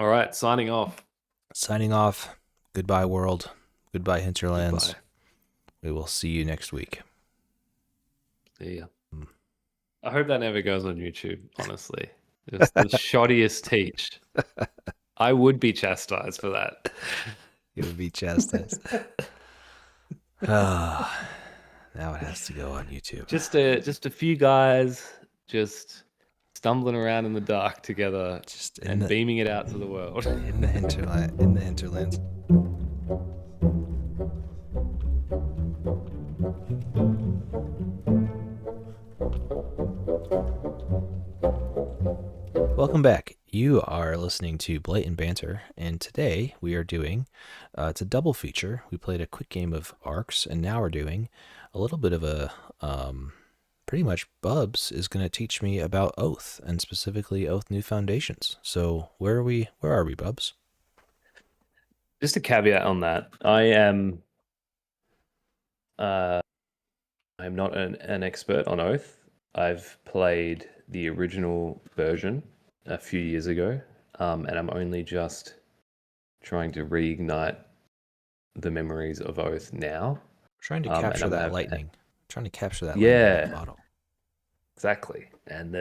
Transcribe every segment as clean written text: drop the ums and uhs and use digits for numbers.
All right, signing off. Signing off. Goodbye, world. Goodbye, Hinterlands. Goodbye. We will see you next week. See ya. Hmm. I hope that never goes on YouTube, honestly. It's the shoddiest teach. I would be chastised for that. You'll be chastised. Ah, now it has to go on YouTube. Just a few guys just stumbling around in the dark together Just and beaming it out to the world. in the hinterlands. Welcome back. You are listening to Blight and Banter, and today we are doing it's a double feature. We played a quick game of Arcs, and now we're doing a little bit of a pretty much Bubs is going to teach me about Oath, and specifically Oath New Foundations. So where are we? Where are we, Bubs? Just a caveat on that. Uh I'm not an expert on Oath. I've played the original version a few years ago, and I'm only just trying to reignite the memories of Oath now. Trying to And capture I'm that have lightning. Trying to capture that lightning in a yeah, bottle. exactly. And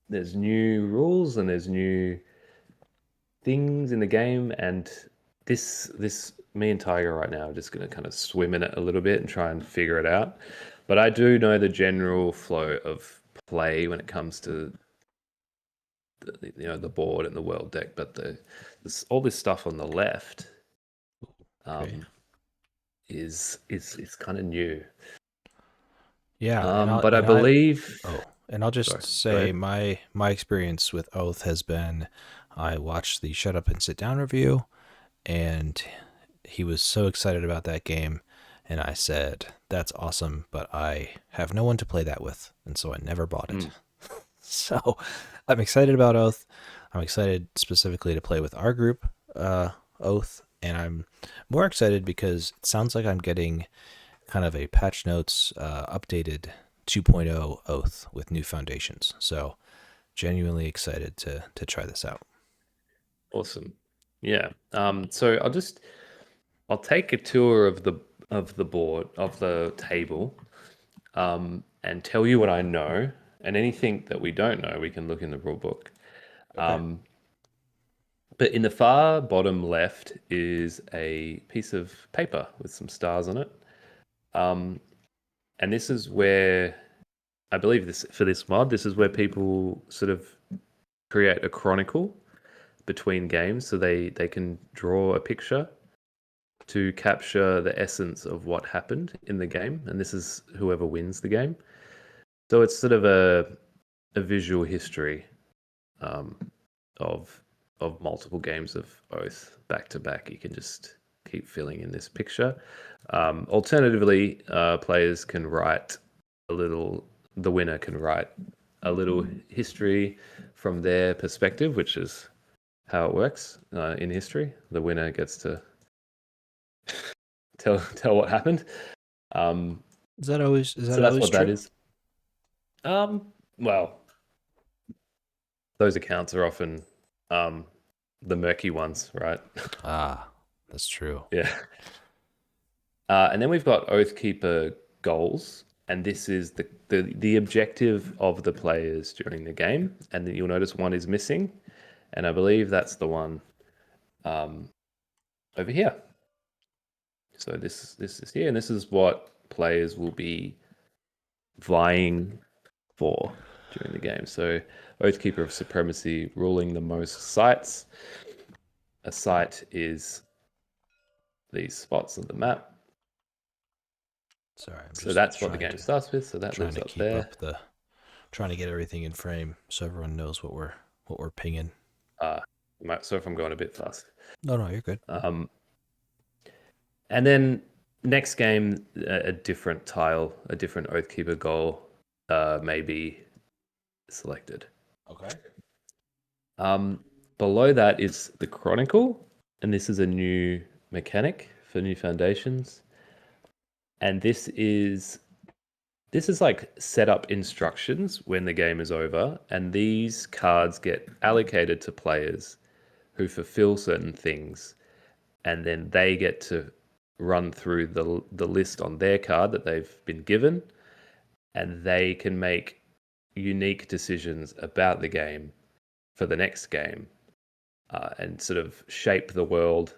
there's new rules and there's new things in the game, and this me and Tiger right now are just going to kind of swim in it a little bit and try and figure it out. But I do know the general flow of play when it comes to the board and the world deck. But all this stuff on the left Okay. um, is kind of new. Yeah, But I believe. and I'll just Sorry, go say ahead. my experience with Oath has been I watched the Shut Up and Sit Down review, and he was so excited about that game, and I said, "That's awesome, but I have no one to play that with," and so I never bought it. Mm, So I'm excited about Oath. I'm excited specifically to play with our group, Oath, and I'm more excited because it sounds like I'm getting kind of a patch notes updated 2.0 Oath with new foundations. So genuinely excited to try this out. awesome. Yeah. So I'll take a tour of the board of the table, and tell you what I know, and anything that we don't know, we can look in the rule book. Okay. Um, but in the far bottom left is a piece of paper with some stars on it, um, and this is where I believe this for this mod. This is where people sort of create a chronicle between games, so they can draw a picture to capture the essence of what happened in the game, and this is whoever wins the game. So it's sort of a visual history, um, of multiple games of Oath back to back. You can just keep filling in this picture. Alternatively, players can write a little. The winner can write a little history from their perspective, which is how it works in history. The winner gets to tell what happened. Um, Is that so that's always what that true? is. Well, those accounts are often um, the murky ones, right? Ah, that's true. Yeah. And then we've got Oathkeeper goals, and this is the objective of the players during the game. And then you'll notice one is missing, and I believe that's the one um, over here. So this is here, and this is what players will be vying for during the game. So Oathkeeper of Supremacy ruling the most sites. A site is these spots on the map. Sorry, I'm So just that's what the game starts with. So that trying lives to up keep there. up the trying to get everything in frame so everyone knows what we're pinging. Uh, so if I'm going a bit fast. No, no, you're good. Um, and then next game, a different tile, a different Oathkeeper goal may be selected. Okay. Um, Below that is the Chronicle, and this is a new mechanic for new foundations. And this is like setup instructions when the game is over, and these cards get allocated to players who fulfill certain things, and then they get to run through the list on their card that they've been given, and they can make unique decisions about the game for the next game, and sort of shape the world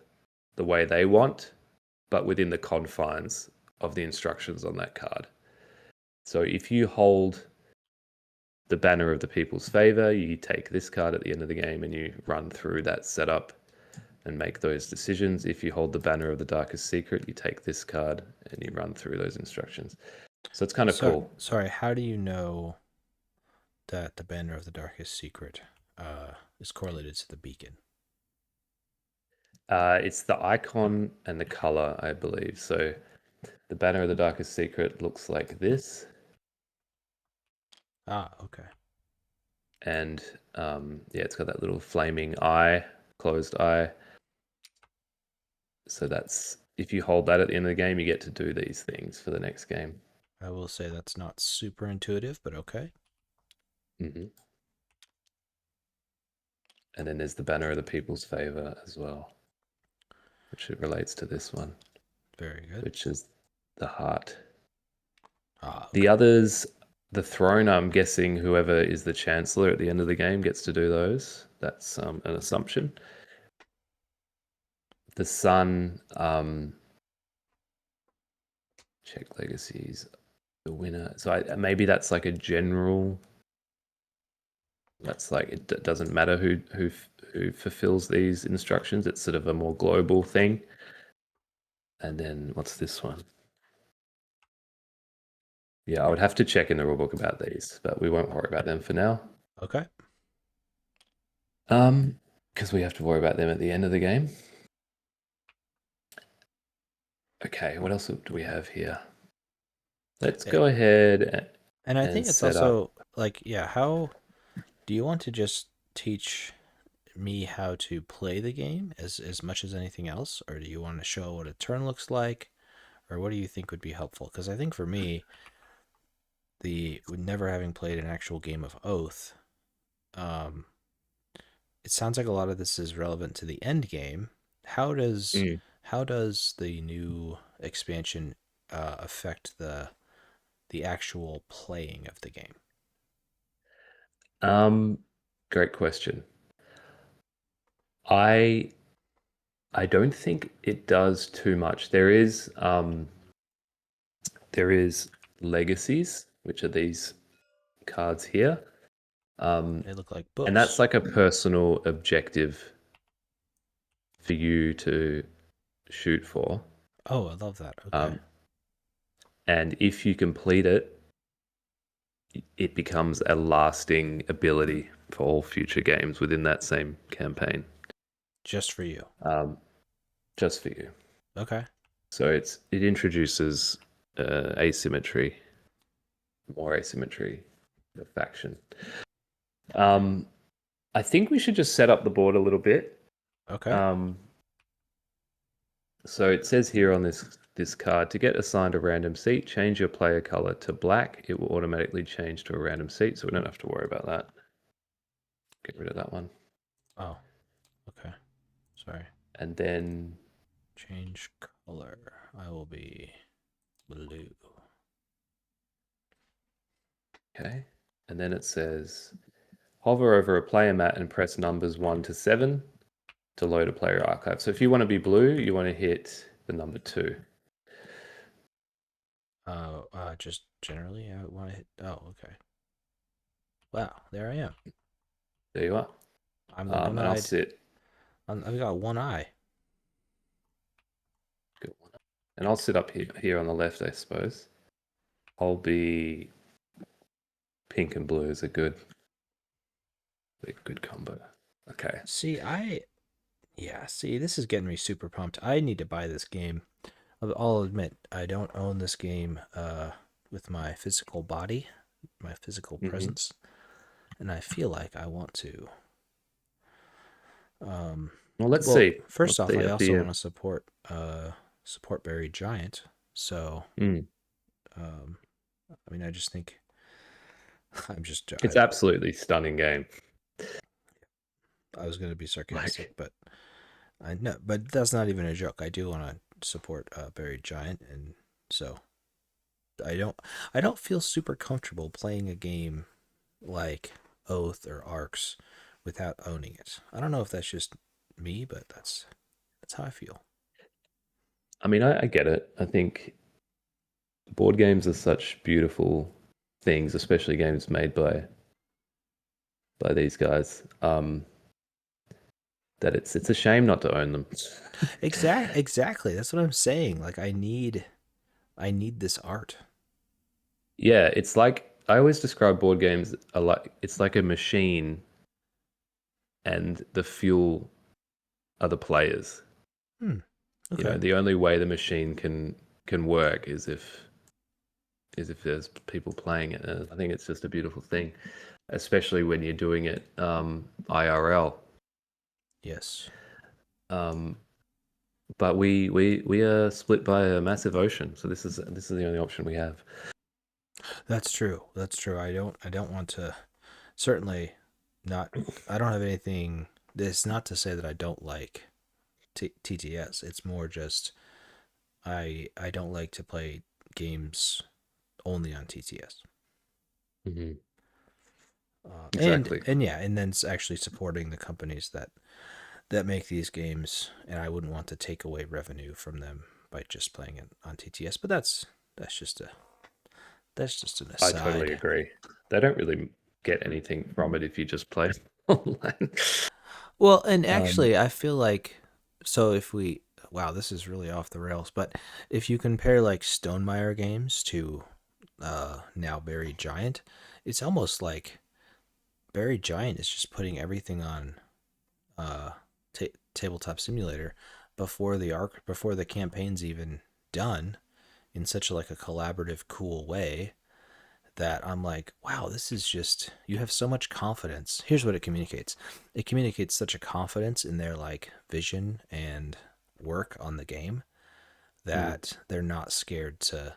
the way they want, but within the confines of the instructions on that card. So if you hold the banner of the people's favor, you take this card at the end of the game and you run through that setup and make those decisions. If you hold the banner of the darkest secret, you take this card and you run through those instructions. So it's kind of cool. Sorry, how do you know that the banner of the darkest secret is correlated to the beacon? It's the icon and the color, I believe. So the banner of the darkest secret looks like this. Ah, okay. And yeah, it's got that little flaming eye, closed eye. So that's, if you hold that at the end of the game, you get to do these things for the next game. I will say that's not super intuitive, but okay. Mm-hmm. And then there's the banner of the people's favor as well, which it relates to this one. Very good. Which is the heart. Ah, okay. The others, the throne, I'm guessing whoever is the chancellor at the end of the game gets to do those. That's an assumption. The sun, check legacies, the winner. So maybe that's like a general. That's like, it doesn't matter who fulfills these instructions. It's sort of a more global thing. And then what's this one? Yeah, I would have to check in the rulebook about these, but we won't worry about them for now. Okay. Because we have to worry about them at the end of the game. Okay, what else do we have here? Let's go ahead and I think it's also like, yeah, how do you want to just teach me how to play the game as much as anything else, or do you want to show what a turn looks like, or what do you think would be helpful? Because I think for me, never having played an actual game of Oath, it sounds like a lot of this is relevant to the end game. How does the new expansion affect the actual playing of the game? Great question. I don't think it does too much. There is legacies, which are these cards here. They look like books. And that's like a personal objective for you to shoot for. Oh, I love that. Okay. And if you complete it, it becomes a lasting ability for all future games within that same campaign. Just for you. Just for you. Okay. So it introduces asymmetry, more asymmetry, the faction. I think we should just set up the board a little bit. Okay. So it says here on this card, to get assigned a random seat, change your player color to black. It will automatically change to a random seat, so we don't have to worry about that. Get rid of that one. Oh, okay. Sorry. And then change color. I will be blue. Okay. And then it says, hover over a player mat and press numbers 1 to 7 to load a player archive. So if you want to be blue, you want to hit the number 2. Just generally, I want to hit. Oh, okay. Wow, there I am. There you are. I'm the one-eyed. I'll sit. I've got one eye. Good one. And I'll sit up here on the left, I suppose. I'll be pink and blue is a good combo. Okay. See, this is getting me super pumped. I need to buy this game. I'll admit, I don't own this game with my physical body, my physical presence, and I feel like I want to. Well, let's see. First off, I also want to support Buried Giant. So, I mean, I just think it's absolutely stunning game. I was going to be sarcastic, Like, but I know, but that's not even a joke. I do want to support Buried Giant, and so I don't I don't feel super comfortable playing a game like Oath or Arcs without owning it. I don't know if that's just me, but that's how I feel. I mean, I get it. I think board games are such beautiful things, especially games made by these guys. That it's a shame not to own them. Exactly. That's what I'm saying. Like I need this art. Yeah, it's like I always describe board games a like it's like a machine, and the fuel are the players. Hmm. You know, Okay. the only way the machine can work is if there's people playing it. And I think it's just a beautiful thing, especially when you're doing it IRL. Yes. Um, but we are split by a massive ocean, so this is the only option we have. That's true. That's true. I don't want to certainly not I don't have anything this not to say that I don't like TTS. It's more just I don't like to play games only on TTS. Hmm. And Exactly. and yeah, and then it's actually supporting the companies that make these games, and I wouldn't want to take away revenue from them by just playing it on TTS. But that's just a that's just an I totally aside. agree. They don't really get anything from it if you just play online. Well, and Um, actually, I feel like so if we wow, this is really off the rails, but if you compare like Stonemeyer games to now Buried Giant, it's almost like Buried Giant is just putting everything on uh tabletop simulator before the campaign's even done in such like a collaborative cool way that I'm like, wow, this is just you have so much confidence. Here's what it communicates. It communicates such a confidence in their like vision and work on the game mm, that they're not scared to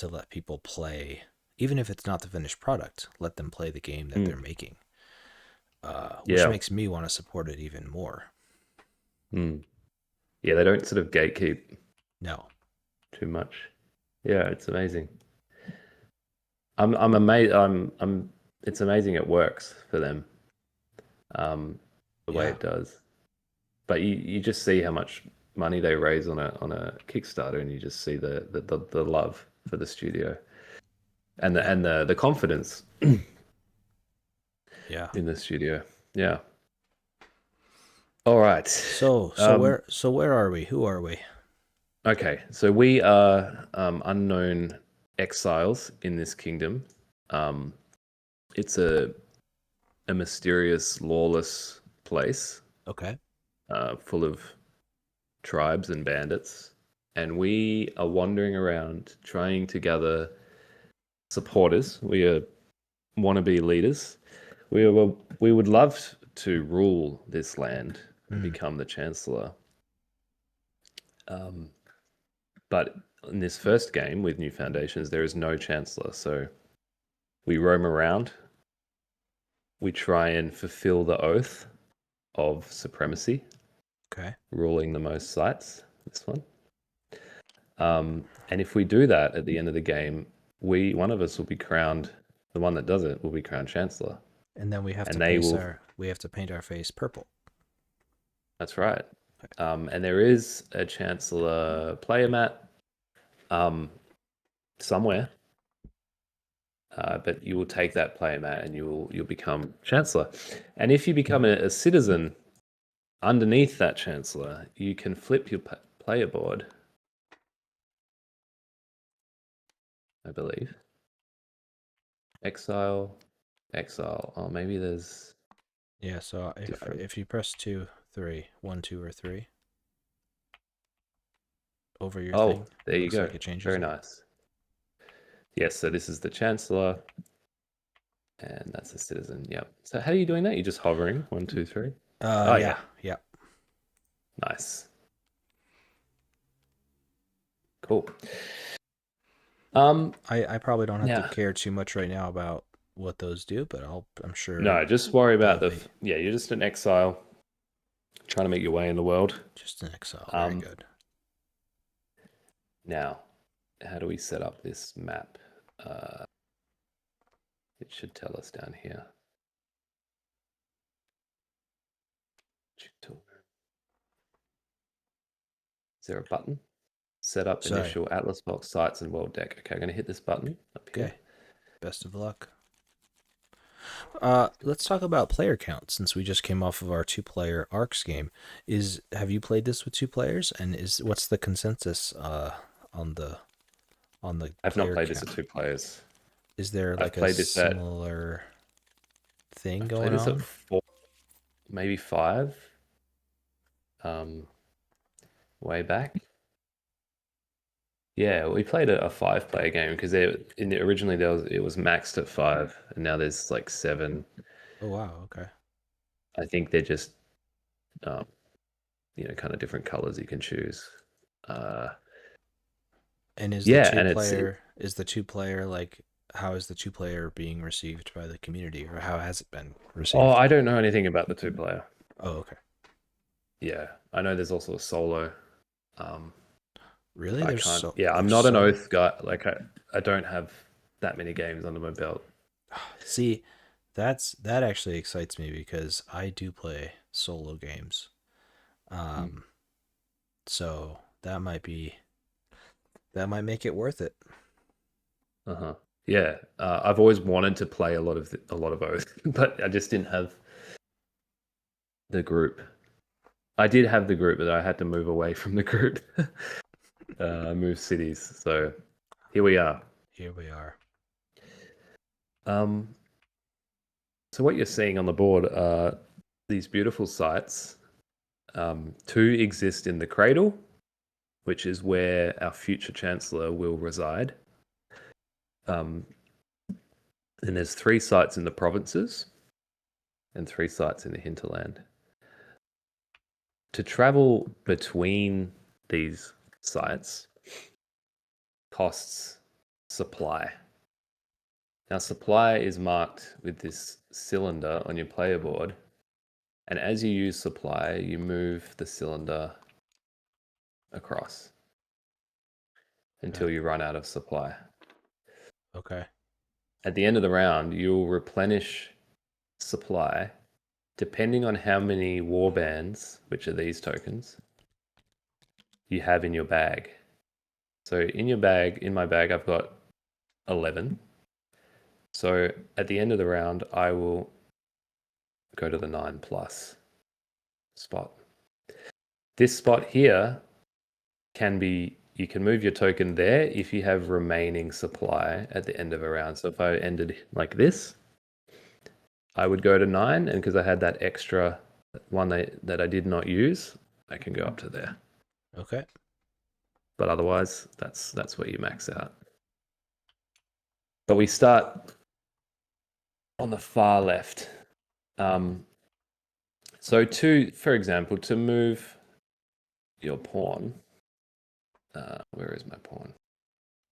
let people play even if it's not the finished product, let them play the game that they're mm, making. Which yeah. makes me want to support it even more. Mm. Yeah, they don't sort of gatekeep No. too much. Yeah, it's amazing. I'm amazed. I'm. It's amazing it works for them. Um, the way Yeah. it does. But you just see how much money they raise on a Kickstarter, and you just see the love for the studio and Yeah. the confidence Yeah. in the studio. Yeah. All right. Um, So where are we? Who are we? okay. So we are unknown exiles in this kingdom. Um, it's a mysterious, lawless place Okay. full of tribes and bandits, and we are wandering around trying to gather supporters. We are wannabe leaders. We would love to rule this land and Hmm. become the chancellor. Um, but in this first game with New Foundations, there is no chancellor. So we roam around. We try and fulfill the oath of supremacy, Okay. ruling the most sites. This one. And if we do that at the end of the game, one of us will be crowned. The one that does it will be crowned chancellor, And then and they will. we have to paint our face purple. That's right. And there is a chancellor player mat um, somewhere, but you will take that player mat and you'll become chancellor. And if you become a citizen underneath that chancellor, you can flip your player board, I believe. Exile, exile. Oh, maybe there's Yeah, so different. if you press two, three, one, two, or three over your Oh, thing, there it you looks go. like it changes Very it. nice. Yes, so this is the chancellor, and that's the citizen. Yep. So how are you doing that? You're just hovering. One, two, three. Oh Yeah, yeah. yeah. Nice. Cool. Um, I probably don't have to now, care too much right now about what those do, but I'm sure no, just worry about they'll be. yeah, you're just an exile. trying to make your way in the world. Just in exile. Very Um, good. Now, how do we set up this map? It should tell us down here. Is there a button? Set up initial Atlas box, sites, and world deck. Okay, I'm going to hit this button up here. Okay. Best of luck. Let's talk about player count since we just came off of our 2-player Arcs game. Have you played this with 2 players? And what's the consensus on the I've not played count? this with 2 players. Is there like a similar thing going on? I've played this at 4, maybe 5. Way back. Yeah, we played a 5-player game because originally it was maxed at 5, and now there's like 7. Oh wow, okay. I think they're just, kind of different colors you can choose. And is the 2-player like, how is the 2-player being received by the community, or how has it been received? Oh, I don't know anything about the 2-player. Oh, okay. Yeah, I know there's also a solo. Really? I'm not an Oath guy. Like I don't have that many games under my belt. See, that actually excites me because I do play solo games. So that might make it worth it. Yeah, I've always wanted to play a lot of Oath, but I just didn't have the group. I did have the group, but I had to move away from the group. Move cities. So here we are. So what you're seeing on the board are these beautiful sites. 2 exist in the Cradle, which is where our future Chancellor will reside. And there's 3 sites in the provinces and 3 sites in the hinterland. To travel between these sites costs supply. Now, supply is marked with this cylinder on your player board, and as you use supply, you move the cylinder across until you run out of supply. Okay. At the end of the round, you'll replenish supply depending on how many warbands, which are these tokens, you have in your bag. So in my bag, I've got 11. So at the end of the round, I will go to the 9+ spot. This spot here you can move your token there if you have remaining supply at the end of a round. So if I ended like this, I would go to 9, and because I had that extra one that I did not use, I can go up to there. Okay. But otherwise, that's where you max out. But we start on the far left. So for example, to move your pawn, where is my pawn?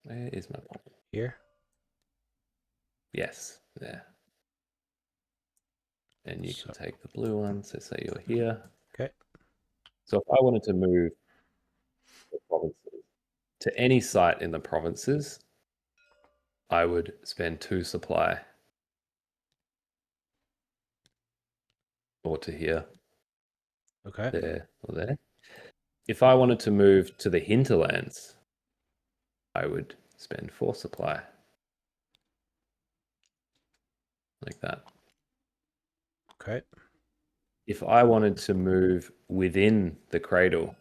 Where is my pawn? Here? Yes, there. And you can take the blue one. So say you're here. Okay. So if I wanted to move the provinces to any site in the provinces, I would spend 2 supply. Or to here. Okay. There or there. If I wanted to move to the hinterlands, I would spend 4 supply. Like that. Okay. If I wanted to move within the Cradle,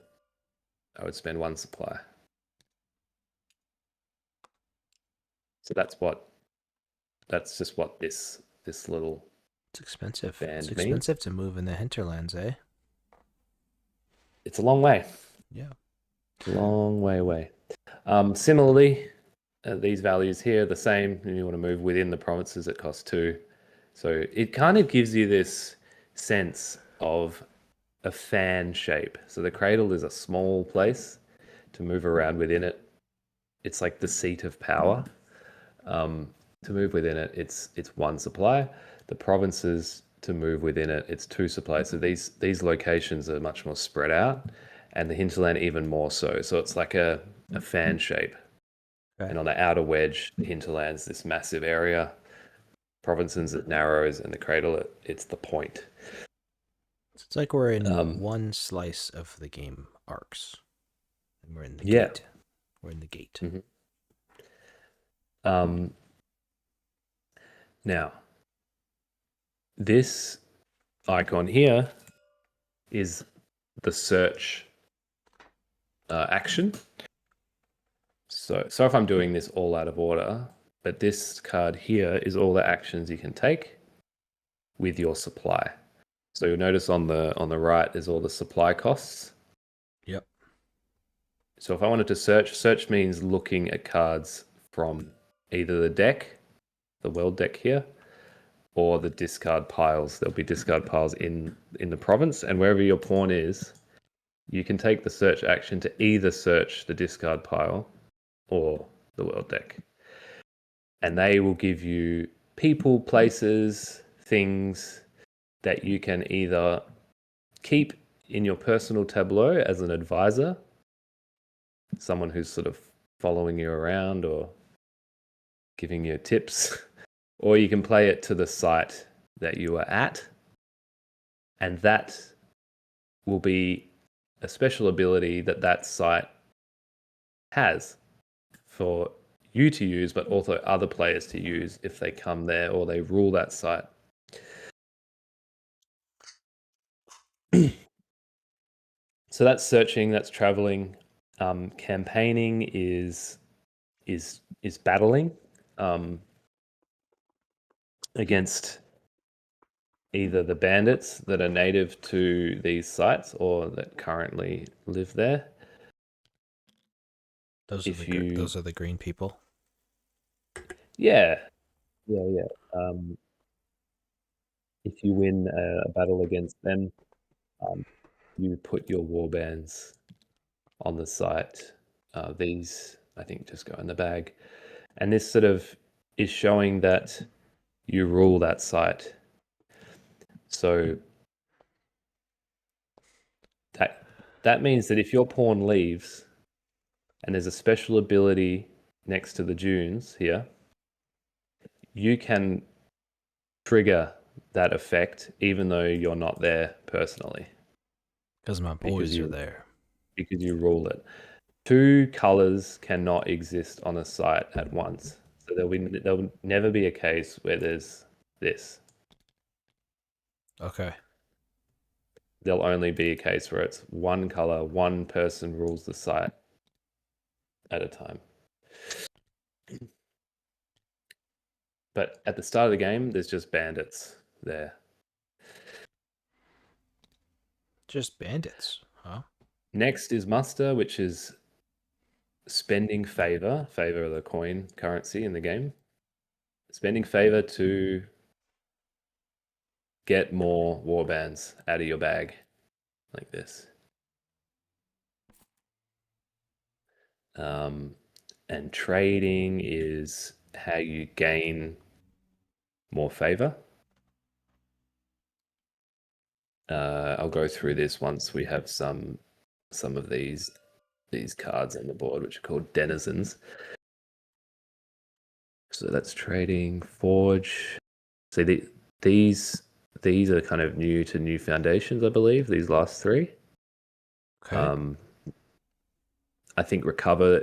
I would spend 1 supply. So that's just what this little It's expensive. band It's expensive to move in the hinterlands, eh? It's a long way. Yeah. Long way away. Similarly, these values here are the same. If you want to move within the provinces, it costs 2. So it kind of gives you this sense of a fan shape. So the Cradle is a small place to move around within it. It's like the seat of power. To move within it, it's 1 supply. The provinces to move within it. It's 2 supplies. So these locations are much more spread out, and the hinterland even more so. So it's like a fan shape. Okay. And on the outer wedge, the hinterland's this massive area. Provinces it narrows, and the cradle it's the point. It's like we're in one slice of the game arcs, and we're in the Yeah. gate. We're in the gate. Now, this icon here is the search action. So if I'm doing this all out of order, but this card here is all the actions you can take with your supply. So you'll notice on the right is all the supply costs. Yep. So if I wanted to search means looking at cards from either the deck, the world deck here, or the discard piles. There'll be discard piles in the province, and wherever your pawn is, you can take the search action to either search the discard pile or the world deck. And they will give you people, places, things that you can either keep in your personal tableau as an advisor, someone who's sort of following you around or giving you tips, or you can play it to the site that you are at, and that will be a special ability that site has for you to use, but also other players to use if they come there or they rule that site. So that's searching, that's traveling. Campaigning is battling against either the bandits that are native to these sites or that currently live there. Those are the green people. Yeah. If you win a battle against them, you put your warbands on the site. These, I think, just go in the bag. And this sort of is showing that you rule that site. So that means that if your pawn leaves and there's a special ability next to the dunes here, you can trigger that effect even though you're not there personally. Because my boys are there. Because you rule it. 2 colors cannot exist on a site at once. So there'll never be a case where there's this. Okay. There'll only be a case where it's 1 color, 1 person rules the site at a time. But at the start of the game, there's just bandits there. Just bandits, huh? Next is muster, which is spending favor of the coin currency in the game. Spending favor to get more warbands out of your bag, like this. And trading is how you gain more favor. I'll go through this once we have some of these cards on the board, which are called denizens. So that's trading, forge. So these are kind of new foundations, I believe. These last 3. Okay. I think recover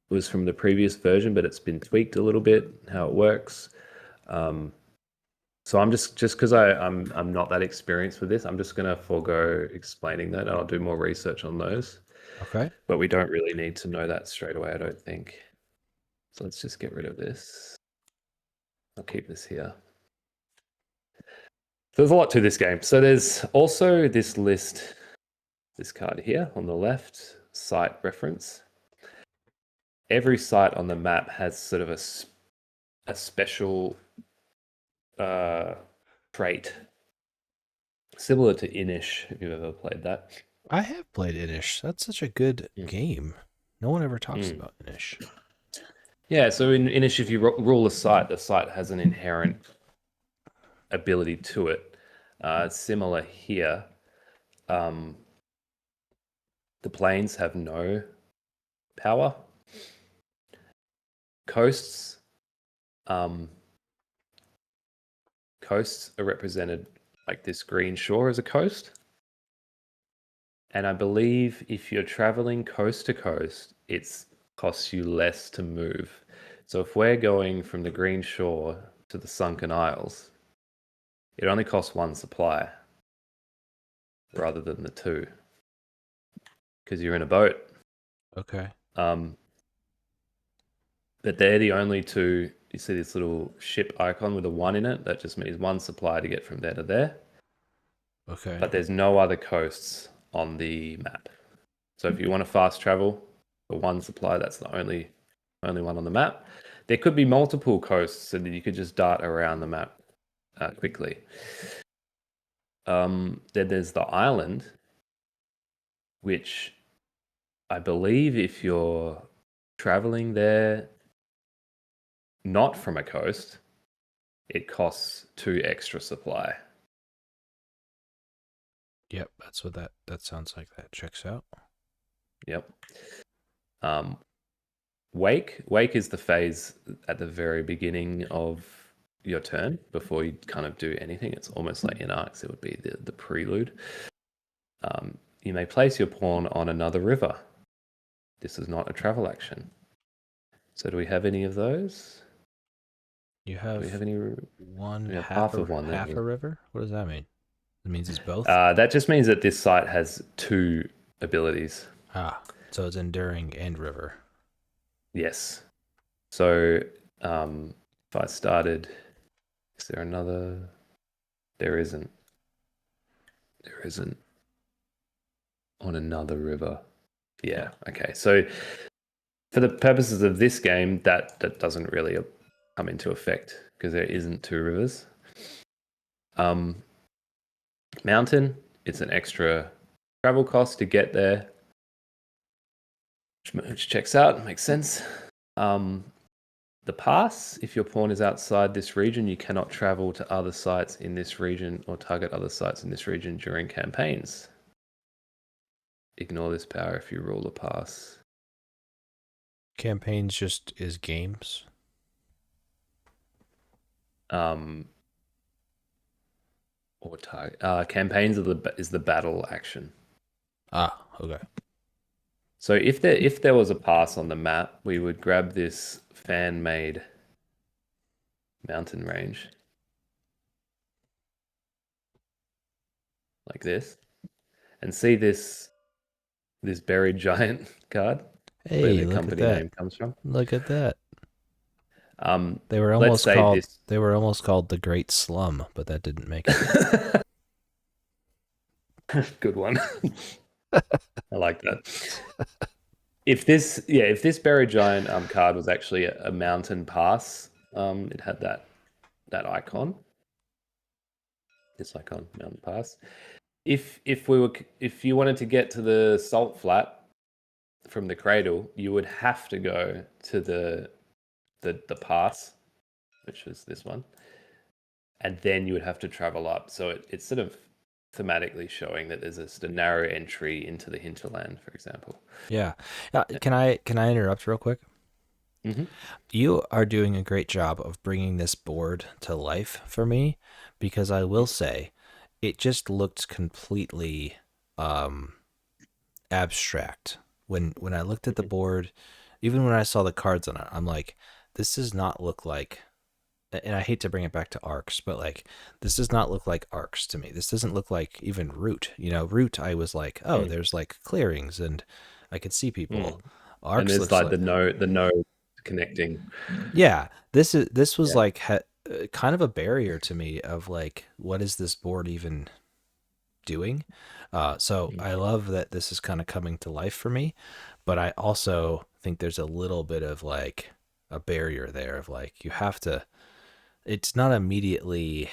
was from the previous version, but it's been tweaked a little bit how it works. So I'm just because I'm not that experienced with this, I'm just going to forego explaining that. I'll do more research on those. Okay. But we don't really need to know that straight away, I don't think. So let's just get rid of this. I'll keep this here. So there's a lot to this game. So there's also this list, this card here on the left, site reference. Every site on the map has sort of a special trait, similar to Inish, if you've ever played that. I have played Inish. That's such a good game. No one ever talks about Inish. Yeah, so in Inish, if you rule a site, the site has an inherent ability to it. It's similar here. Um, the plains have no power. Coasts, um, coasts are represented like this green shore as a coast. And I believe if you're traveling coast to coast, it costs you less to move. So if we're going from the green shore to the Sunken Isles, it only costs one supply rather than the two because you're in a boat. Okay. But they're the only two. You see this little ship icon with a one in it? That just means one supply to get from there to there. Okay. But there's no other coasts on the map. So if you want to fast travel for one supply, that's the only one on the map. There could be multiple coasts, so that you could just dart around the map quickly. Then there's the island, which I believe if you're traveling there not from a coast, it costs 2 extra supply. Yep, that's what that sounds like. That checks out. Yep. Wake is the phase at the very beginning of your turn before you kind of do anything. It's almost like in arcs, it would be the prelude. You may place your pawn on another river. This is not a travel action. So do we have any of those? You have, do we have any? One we have half of one. half a river. What does that mean? It means it's both. That just means that this site has 2 abilities. So it's enduring and river. Yes. So if I started, is there another? There isn't. There isn't on another river. Yeah. Okay. So for the purposes of this game, that doesn't really come into effect because there isn't 2 rivers. Mountain, it's an extra travel cost to get there, which checks out, makes sense. The pass, if your pawn is outside this region, you cannot travel to other sites in this region or target other sites in this region during campaigns. Ignore this power if you rule a pass. Campaigns just is games. Or target campaigns is the battle action. Okay. So if there was a pass on the map, we would grab this fan-made mountain range like this, and see this buried giant card. Hey, where the look company at that. name comes from. Look at that. They They were almost called the Great Slum, but that didn't make it. Good one. I like that. If this buried giant card was actually a mountain pass, it had that icon. This icon, mountain pass. If you wanted to get to the salt flat from the cradle, you would have to go to the pass, which was this one, and then you would have to travel up. So it's sort of thematically showing that there's just a narrow entry into the hinterland, for example. Yeah. Can I interrupt real quick? Mm-hmm. You are doing a great job of bringing this board to life for me, because I will say it just looked completely abstract when I looked at the board. Even when I saw the cards on it, I'm like, this does not look like, and I hate to bring it back to arcs, but like, this does not look like arcs to me. This doesn't look like even Root. Root, I was like, oh, there's like clearings and I could see people. Arcs, and there's like the node connecting. Yeah, this was like kind of a barrier to me of like, what is this board even doing? So I love that this is kind of coming to life for me, but I also think there's a little bit of like a barrier there of like, you have to, it's not immediately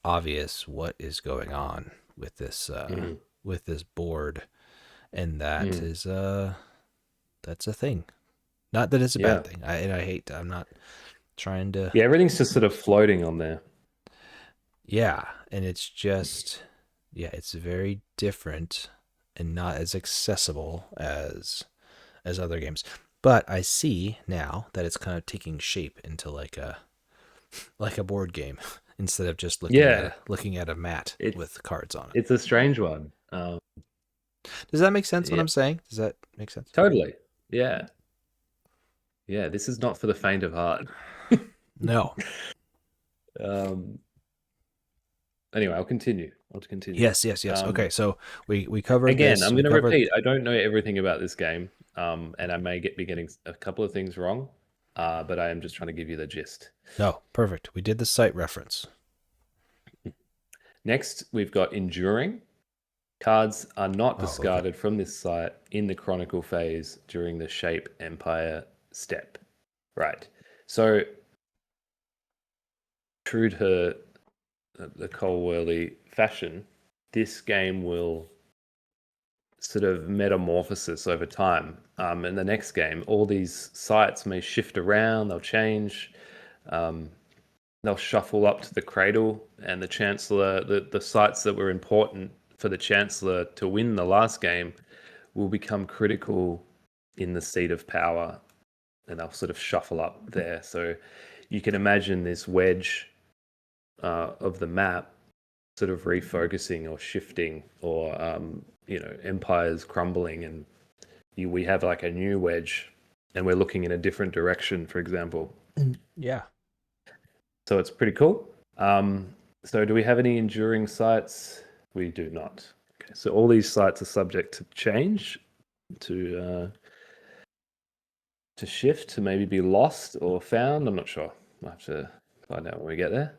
obvious what is going on with this board, and that is that's a thing. Not that it's a bad thing. I'm not trying to. Yeah, everything's just sort of floating on there. Yeah, and it's just, yeah, it's very different and not as accessible as other games. But I see now that it's kind of taking shape into like a board game instead of just Yeah, looking at a mat it's with cards on it. it's a strange one. Does that make sense what Yeah, I'm saying? Does that make sense? totally. Yeah, yeah. This is not for the faint of heart. No. Um, anyway, I'll continue. I'll continue. Yes, yes, yes. Um, Okay, so we covered again, this. I'm We going to covered. repeat. I don't know everything about this game, and I may be getting a couple of things wrong, but I am just trying to give you the gist. No, perfect. We did the site reference. Next, we've got Enduring. Cards are not Oh, okay. discarded from this site in the Chronicle phase during the Shape Empire step. Right. So, true to the Cole-Worley fashion, this game will sort of metamorphosis over time. In the next game, all these sites may shift around, they'll change, um, they'll shuffle up to the cradle, and the Chancellor, the sites that were important for the Chancellor to win the last game will become critical in the seat of power, and they'll sort of shuffle up there. So you can imagine this wedge of the map sort of refocusing or shifting, or empires crumbling, and we have like a new wedge, and we're looking in a different direction, for example. Yeah. So it's pretty cool. So do we have any enduring sites? We do not. Okay, so all these sites are subject to change, to shift, to maybe be lost or found. I'm not sure. I'll have to find out when we get there.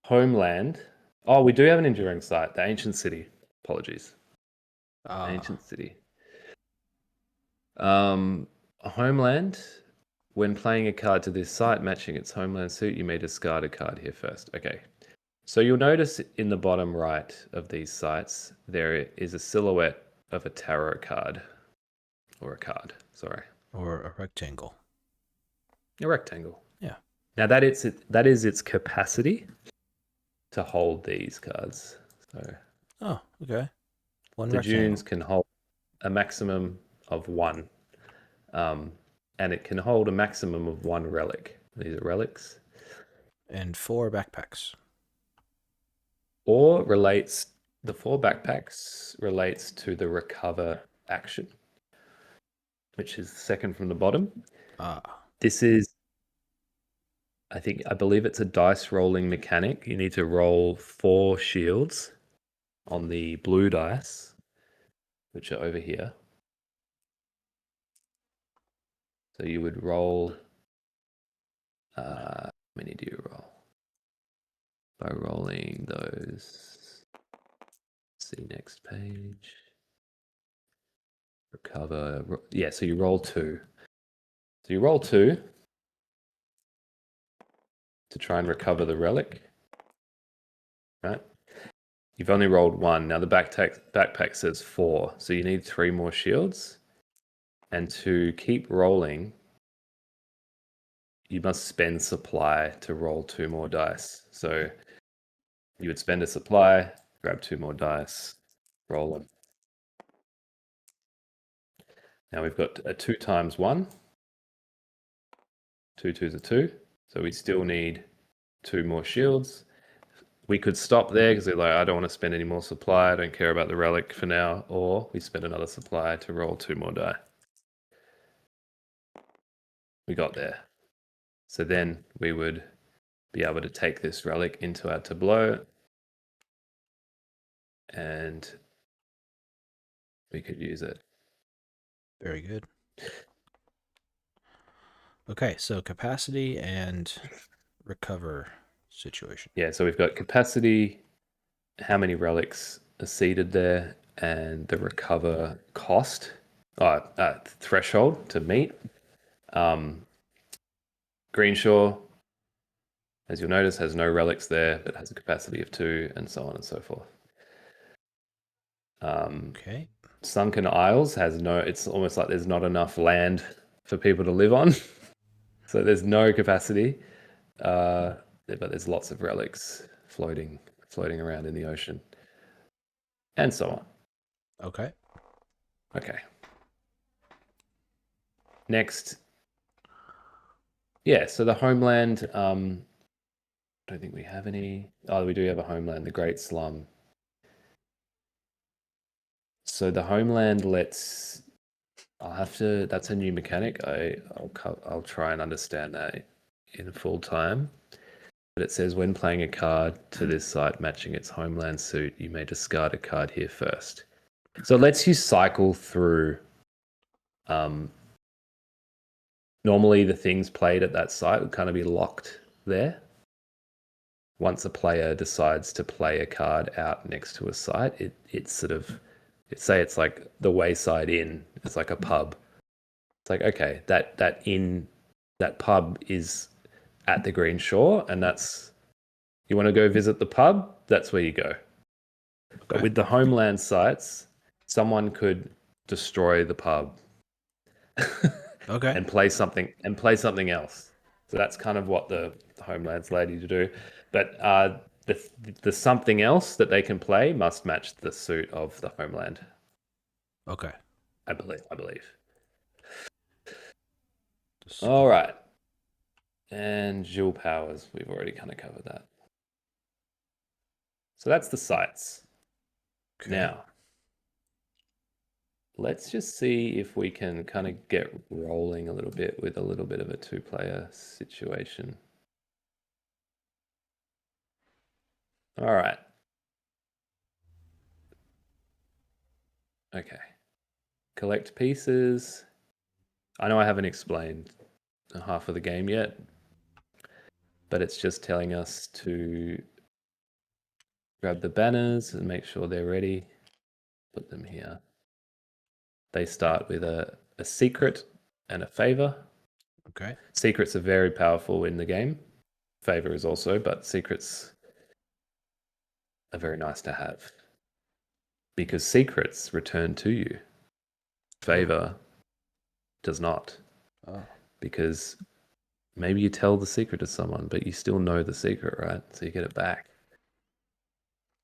Homeland. Oh, we do have an enduring site, the Ancient City. Apologies. Ancient City. Homeland. When playing a card to this site matching its homeland suit, you may discard a card here first. Okay. So you'll notice in the bottom right of these sites, there is a silhouette of a tarot card. Or a card, sorry. Or a rectangle. A rectangle. Yeah. Now that is its capacity to hold these cards. So Oh, okay. One the rectangle. dunes can hold a maximum of one. And it can hold a maximum of one relic. These are relics. And 4 backpacks. Or the 4 backpacks relates to the recover action, which is second from the bottom. This is, I believe it's a dice rolling mechanic. You need to roll 4 shields on the blue dice, which are over here. So you would roll, how many do you roll? By rolling those, see next page. Recover, yeah, so you roll 2. So you roll 2 to try and recover the relic, right? You've only rolled 1. Now the backpack says 4, so you need 3 more shields. And to keep rolling, you must spend supply to roll 2 more dice. So you would spend a supply, grab 2 more dice, roll them. Now we've got a 2 times 1. 2 twos are 2. So we still need 2 more shields. We could stop there because they're like, I don't want to spend any more supply. I don't care about the relic for now. Or we spend another supply to roll 2 more die. We got there. So then we would be able to take this relic into our tableau, and we could use it. Very good. Okay, so capacity and recover situation. Yeah, so we've got capacity, how many relics are seated there, and the recover cost, threshold to meet. Greenshaw, as you'll notice, has no relics there, but has a capacity of 2, and so on and so forth. Okay. Sunken Isles has no, it's almost like there's not enough land for people to live on. So there's no capacity, but there's lots of relics floating around in the ocean, and so on. Okay. Okay. Next, yeah. So the homeland. I don't think we have any. Oh, we do have a homeland, the Great Slum. So the homeland lets. I'll have to. That's a new mechanic. I'll try and understand that in full time. But it says when playing a card to this site matching its homeland suit, you may discard a card here first. So it lets you cycle through. Normally, the things played at that site would kind of be locked there. Once a player decides to play a card out next to a site, it's sort of, say it's like the Wayside Inn. It's like a pub. It's like, okay, that pub is at the Green Shore, and that's, you want to go visit the pub, that's where you go. Okay. But with the homeland sites, someone could destroy the pub. Okay. and play something else. So that's kind of what the homeland's allowed you to do. But the something else that they can play must match the suit of the homeland. Okay. I believe. All right. And dual powers, we've already kind of covered that. So that's the sites. Okay. Now, let's just see if we can kind of get rolling a little bit with a little bit of a two-player situation. All right. Okay. Collect pieces. I know I haven't explained half of the game yet, but it's just telling us to grab the banners and make sure they're ready. Put them here. They start with a secret and a favor. Okay. Secrets are very powerful in the game. Favor is also, but secrets are very nice to have because secrets return to you. Favor does not. Oh. Because maybe you tell the secret to someone, but you still know the secret, right? So you get it back.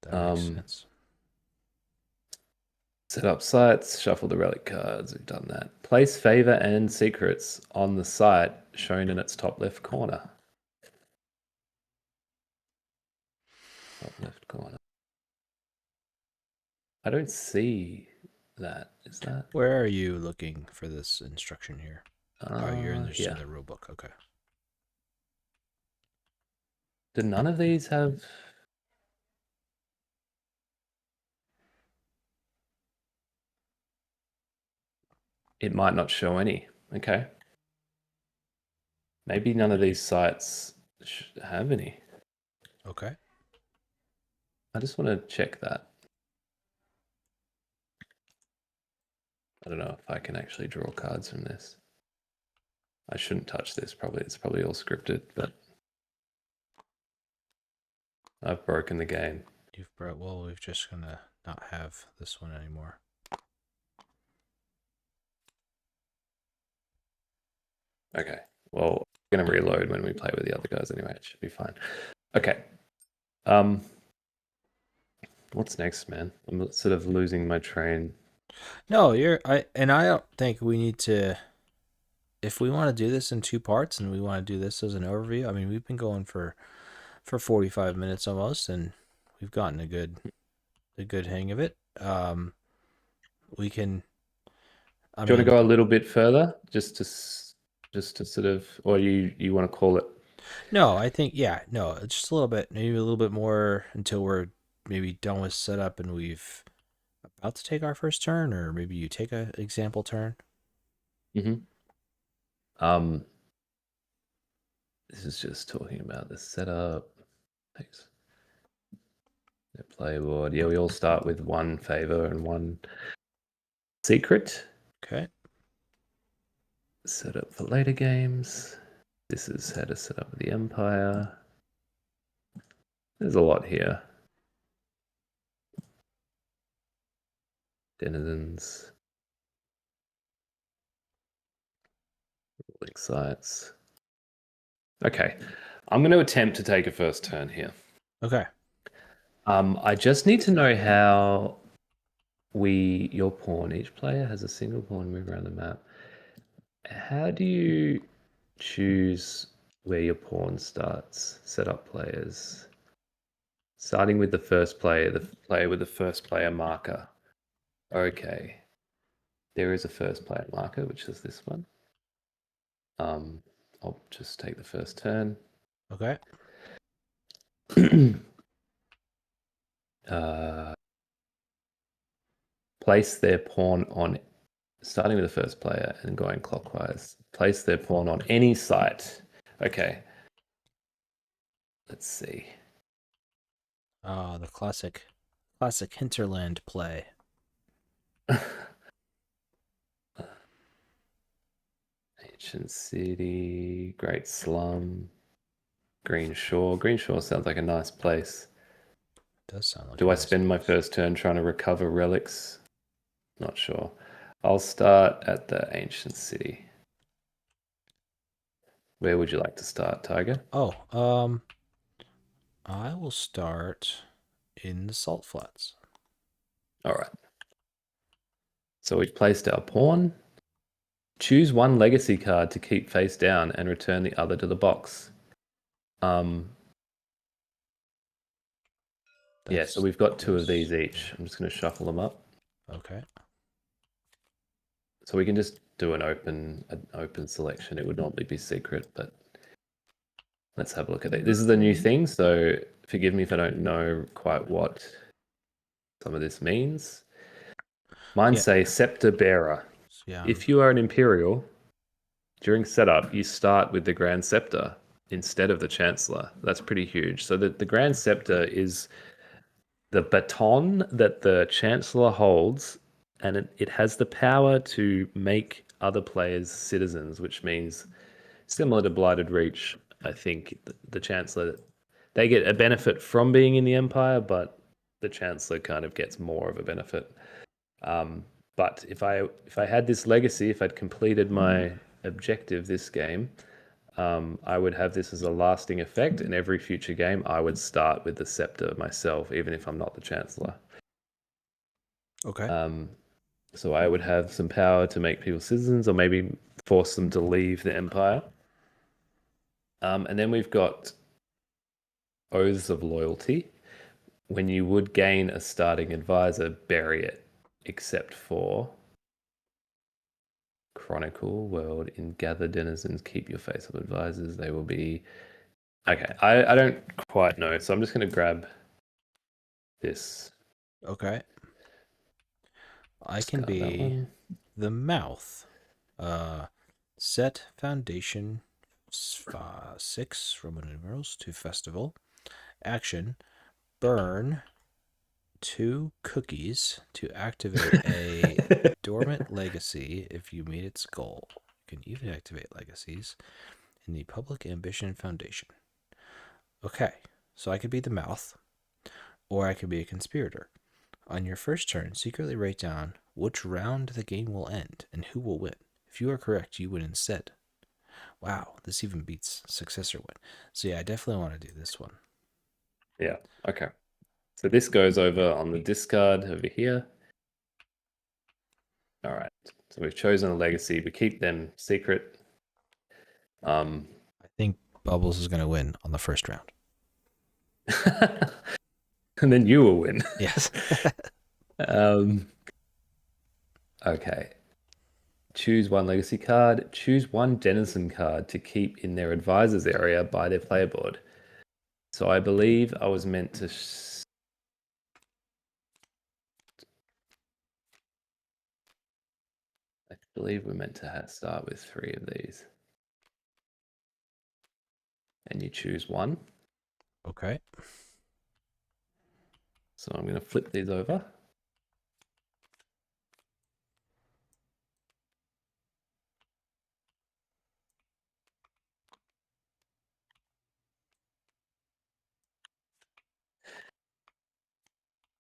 That makes sense. Set up sites, shuffle the relic cards. We've done that. Place favor and secrets on the site shown in its top left corner. Top left corner. I don't see that. Is that? Where are you looking for this instruction here? Oh, you're in Yeah. the rule book. Okay. Do none of these have? It might not show any. Okay. Maybe none of these sites have any. Okay. I just want to check that. I don't know if I can actually draw cards from this. I shouldn't touch this, probably. It's probably all scripted, but I've broken the game. Well, we're just gonna not have this one anymore. Okay. Well, I'm gonna reload when we play with the other guys anyway. It should be fine. Okay. What's next, man? I'm sort of losing my train. No, I don't think we need to. If we want to do this in two parts and we want to do this as an overview, I mean, we've been going for 45 minutes almost, and we've gotten a good hang of it. We can. Do you want to go a little bit further, just to sort of, or you want to call it? No, I think just a little bit, maybe a little bit more until we're maybe done with setup and we've about to take our first turn, or maybe you take an example turn. Mm-hmm. This is just talking about the setup. Thanks. The playboard. Yeah, we all start with one favor and one secret. Okay. Set up for later games. This is how to set up the Empire. There's a lot here. Denizens. Ruling sites. Okay. I'm going to attempt to take a first turn here. Okay. I just need to know how your pawn, each player has a single pawn move around the map. How do you choose where your pawn starts? Set up players. Starting with the first player, the player with the first player marker. Okay. There is a first player marker, which is this one. I'll just take the first turn. Okay. Place their pawn on, starting with the first player and going clockwise. Place their pawn on any site. Okay. Let's see. The classic hinterland play. Ancient City, Great Slum, Green Shore. Green Shore sounds like a nice place. Does sound like Do a I nice spend my place. first turn trying to recover relics? Not sure. I'll start at the Ancient City. Where would you like to start, Tiger? Oh, I will start in the Salt Flats. All right. So we've placed our pawn. Choose one legacy card to keep face down and return the other to the box. Yeah, so we've got two of these each. I'm just going to shuffle them up. Okay. So we can just do an open selection. It would normally be secret, but let's have a look at it. This is the new thing, so forgive me if I don't know quite what some of this means. Mine say Scepter Bearer. Yeah. If you are an Imperial, during setup, you start with the Grand Scepter instead of the Chancellor. That's pretty huge. So the Grand Scepter is the baton that the Chancellor holds, and it has the power to make other players citizens, which means similar to Blighted Reach, I think the Chancellor, they get a benefit from being in the Empire, but the Chancellor kind of gets more of a benefit. But if I had this legacy, if I'd completed my objective this game, I would have this as a lasting effect, and every future game I would start with the scepter myself, even if I'm not the Chancellor. Okay. So I would have some power to make people citizens, or maybe force them to leave the Empire. And then we've got Oaths of Loyalty. When you would gain a starting advisor, bury it, except for Chronicle World. In Gather Denizens, keep your face of advisors. They will be... Okay, I don't quite know, so I'm just going to grab this. Okay. I can Discard that be one. the mouth. Set foundation 6 Roman numerals to festival. Action: burn 2 cookies to activate a dormant legacy if you meet its goal. You can even activate legacies in the Public Ambition Foundation. Okay, so I could be the mouth, or I could be a conspirator. On your first turn, secretly write down which round the game will end and who will win. If you are correct, you win instead. Wow, this even beats successor win. So yeah, I definitely want to do this one. Yeah, okay. So this goes over on the discard over here. All right. So we've chosen a legacy. We keep them secret. I think Bubbles is going to win on the first round. And then you will win. Yes. Okay. Choose one legacy card. Choose one denizen card to keep in their advisors area by their player board. So I believe I was meant to... I believe we're meant to start with 3 of these. And you choose one. Okay. So I'm going to flip these over.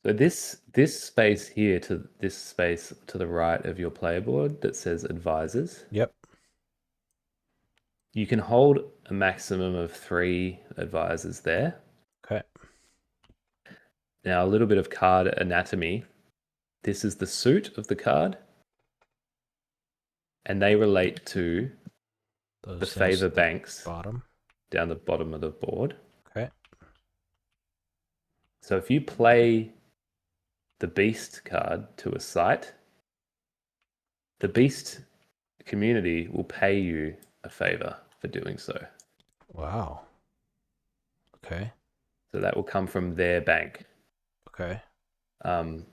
So this space here to this space to the right of your player board that says advisors. Yep. You can hold a maximum of 3 advisors there. Okay. Now, a little bit of card anatomy. This is the suit of the card, and they relate to Those the things favor at the banks bottom. down the bottom of the board. Okay. So if you play the beast card to a site, the beast community will pay you a favor for doing so. Wow. Okay. So that will come from their bank. Okay. Now,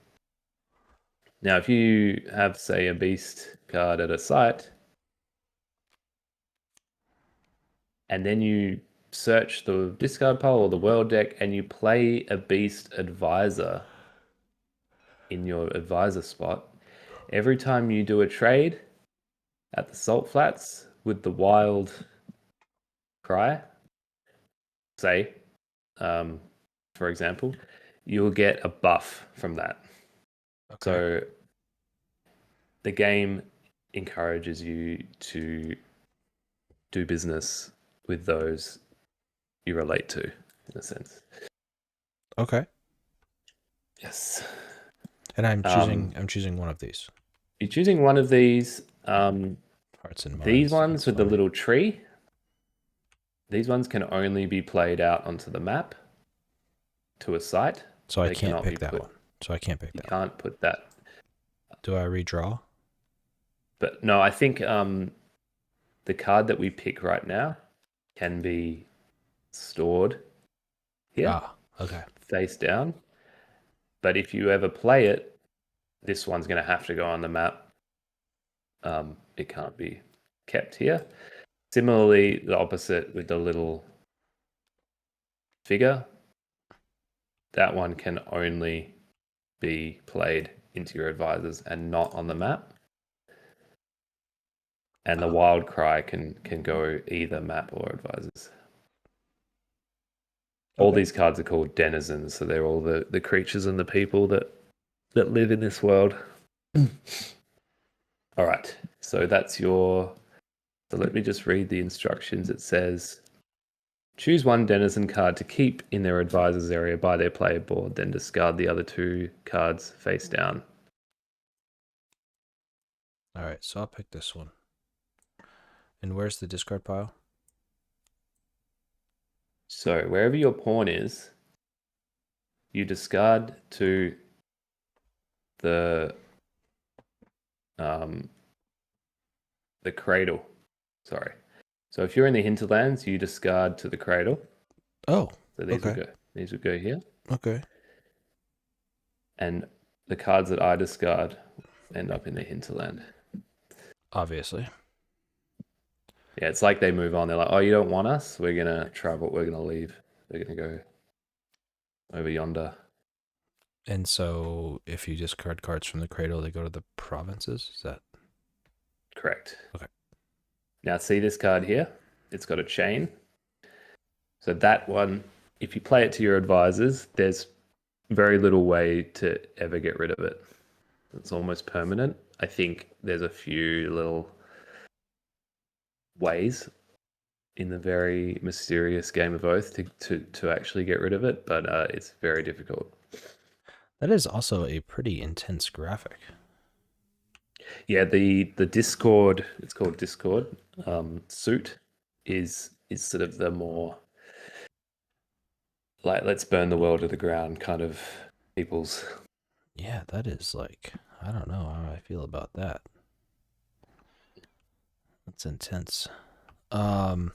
if you have, say, a beast card at a site, and then you search the discard pile or the world deck and you play a beast advisor in your advisor spot, every time you do a trade at the salt flats with the wild cry, say, for example, you'll get a buff from that. Okay. So the game encourages you to do business with those you relate to, in a sense. Okay. Yes. And I'm choosing one of these. You're choosing one of these. Hearts and minds. These ones That's with funny. the little tree. These ones can only be played out onto the map to a site. So I They can't cannot pick be that put- one. So I can't pick You that one. can't put that. Do I redraw? But no, I think the card that we pick right now can be stored here, Ah, okay. face down. But if you ever play it, this one's going to have to go on the map. It can't be kept here. Similarly, the opposite with the little figure. That one can only be played into your advisors and not on the map. And the wild cry can go either map or advisors. All Okay. these cards are called denizens, so they're all the creatures and the people that live in this world. All right, so that's your. So let me just read the instructions. It says, choose one denizen card to keep in their advisor's area by their player board, then discard the other two cards face down. All right, so I'll pick this one. And where's the discard pile? So wherever your pawn is, you discard to the cradle. Sorry. So if you're in the hinterlands, you discard to the cradle. Oh, So these okay. would go here. Okay. And the cards that I discard end up in the hinterland. Obviously. Yeah, it's like they move on. They're like, oh, you don't want us? We're going to travel. We're going to leave. They're going to go over yonder. And so if you discard cards from the cradle, they go to the provinces? Is that Correct. Okay. Now, see this card here? It's got a chain. So that one, if you play it to your advisors, there's very little way to ever get rid of it. It's almost permanent. I think there's a few little ways in the very mysterious game of Oath to actually get rid of it, but it's very difficult. That is also a pretty intense graphic. Yeah, the Discord, it's called Discord, suit is sort of the more like let's burn the world to the ground kind of people's. Yeah, that is like, I don't know how I feel about that. That's intense. And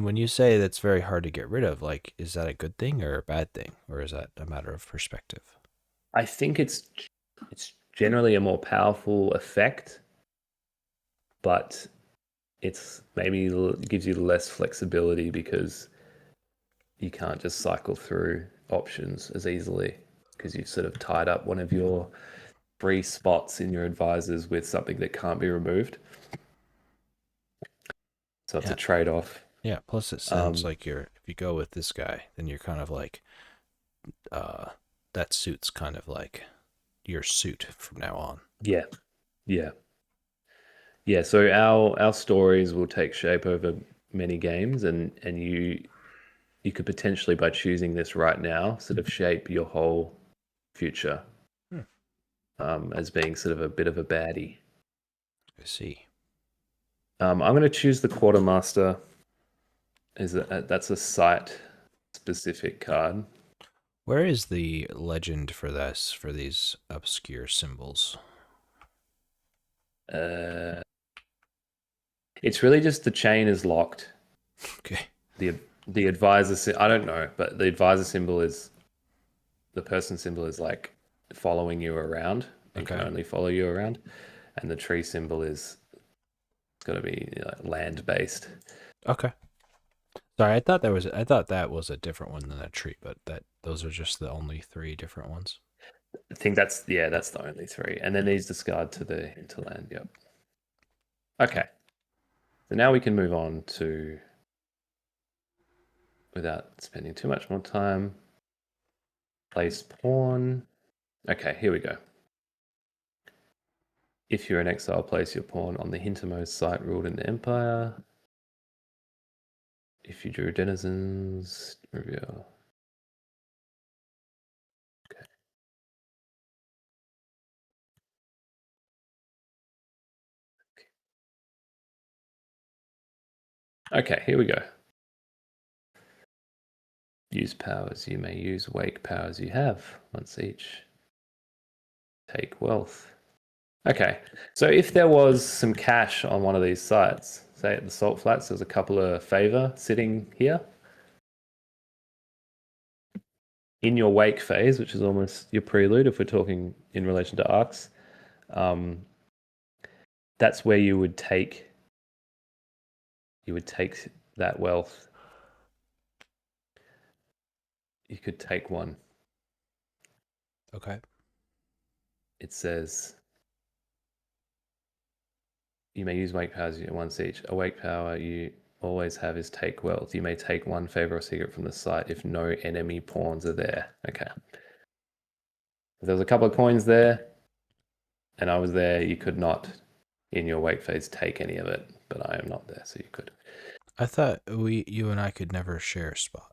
when you say that's very hard to get rid of, like, is that a good thing or a bad thing, or is that a matter of perspective? I think it's generally a more powerful effect, but it's maybe gives you less flexibility because you can't just cycle through options as easily because you've sort of tied up one of your free spots in your advisors with something that can't be removed. So it's a trade-off. Yeah, plus it sounds like if you go with this guy, then you're kind of like, that suit's kind of like your suit from now on. Yeah. So our stories will take shape over many games, and you could potentially, by choosing this right now, sort of shape your whole future as being sort of a bit of a baddie. I see. I'm going to choose the Quartermaster. That's a site specific card. Where is the legend for this, for these obscure symbols? It's really just the chain is locked. Okay. The advisor, I don't know, but the advisor symbol is, the person symbol is like following you around and can only follow you around, and the tree symbol is got to be land based. Okay. Sorry, I thought that was a different one than a tree, but those are just the only 3 different ones. I think that's the only 3, and then these discard to the hinterland. Yep. Okay. So now we can move on to, without spending too much more time, place pawn. Okay, here we go. If you're in exile, place your pawn on the hintermost site ruled in the Empire. If you drew denizens, reveal. Okay. Okay, here we go. Use powers. You may use wake powers you have, once each. Take wealth. Okay, so if there was some cash on one of these sites, say at the Salt Flats, there's a couple of favor sitting here. In your wake phase, which is almost your prelude, if we're talking in relation to arcs, that's where you would take that wealth. You could take one. Okay. It says you may use wake powers once each. A wake power you always have is take wealth. You may take one favor or secret from the site if no enemy pawns are there. Okay. If there was a couple of coins there and I was there, you could not, in your wake phase, take any of it, but I am not there, so you could. I thought you and I could never share a spot.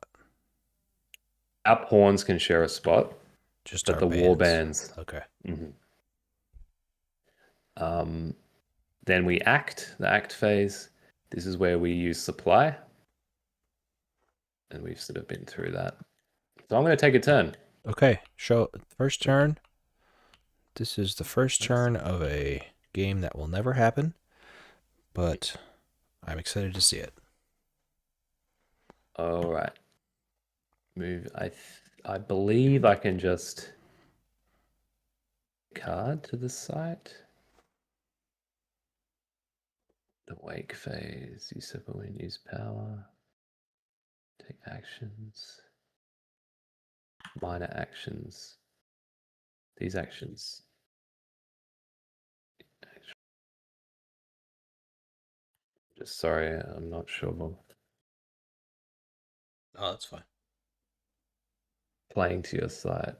Our pawns can share a spot, Just but our the bands. war bands. Okay. Then we act, the act phase. This is where we use supply. And we've sort of been through that. So I'm going to take a turn. Okay. First turn. This is the first turn of a game that will never happen, but I'm excited to see it. All right. Move. I believe I can just card to the site. The wake phase. Usurp a win, use power. Take actions. Minor actions. These actions. Just sorry, I'm not sure. Oh, that's fine. Playing to your site.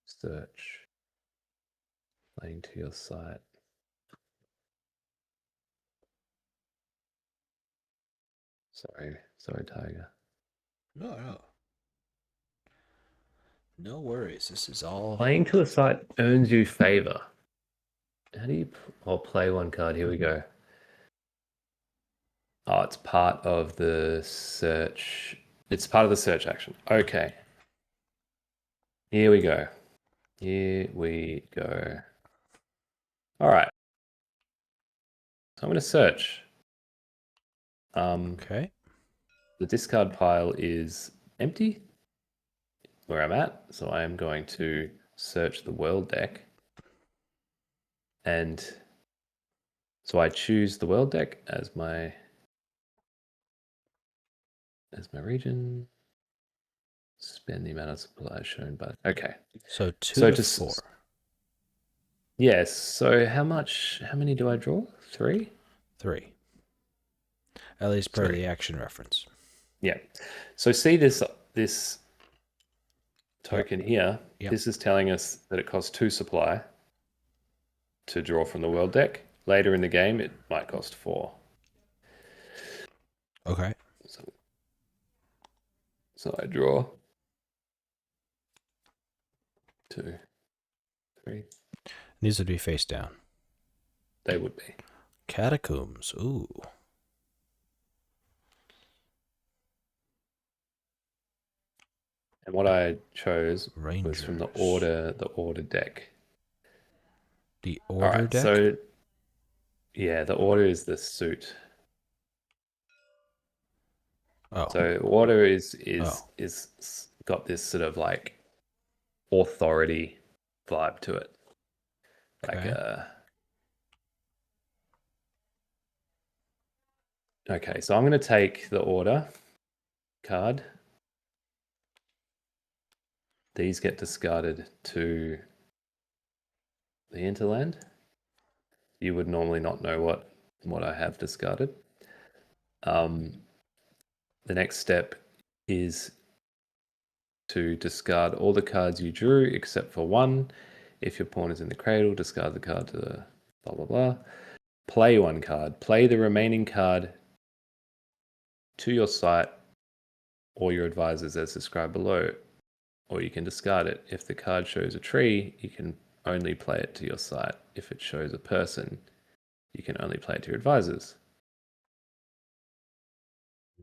Search. Playing to your site. Sorry, Tiger. No. No worries. This is all. Playing to a site earns you favor. How do you? I'll play one card. Here we go. Oh, it's part of the search. It's part of the search action. Okay. Here we go. All right. So I'm going to search. Okay. The discard pile is empty where I'm at, so I am going to search the world deck. And so I choose the world deck as my region. Spend the amount of supply shown by. Okay. So 2 to 4. Yes. So how many do I draw? 3? 3. At least per the action reference. Yeah. So see this token here. Yep. This is telling us that it costs 2 supply to draw from the world deck. Later in the game, it might cost 4. Okay. So, so I draw 2, 3. These would be face down. They would be. Catacombs. Ooh. And what I chose was from Rangers. the order deck. The All order right, deck? so yeah, the order is the suit. Oh. So order Oh. is got this sort of like authority vibe to it. Like Okay. okay, so I'm going to take the order card. These get discarded to the hinterland. You would normally not know what I have discarded. The next step is to discard all the cards you drew except for one. If your pawn is in the cradle, discard the card to the blah blah blah. Play one card. Play the remaining card to your site or your advisors as described below, or you can discard it. If the card shows a tree, you can only play it to your site. If it shows a person, you can only play it to your advisors.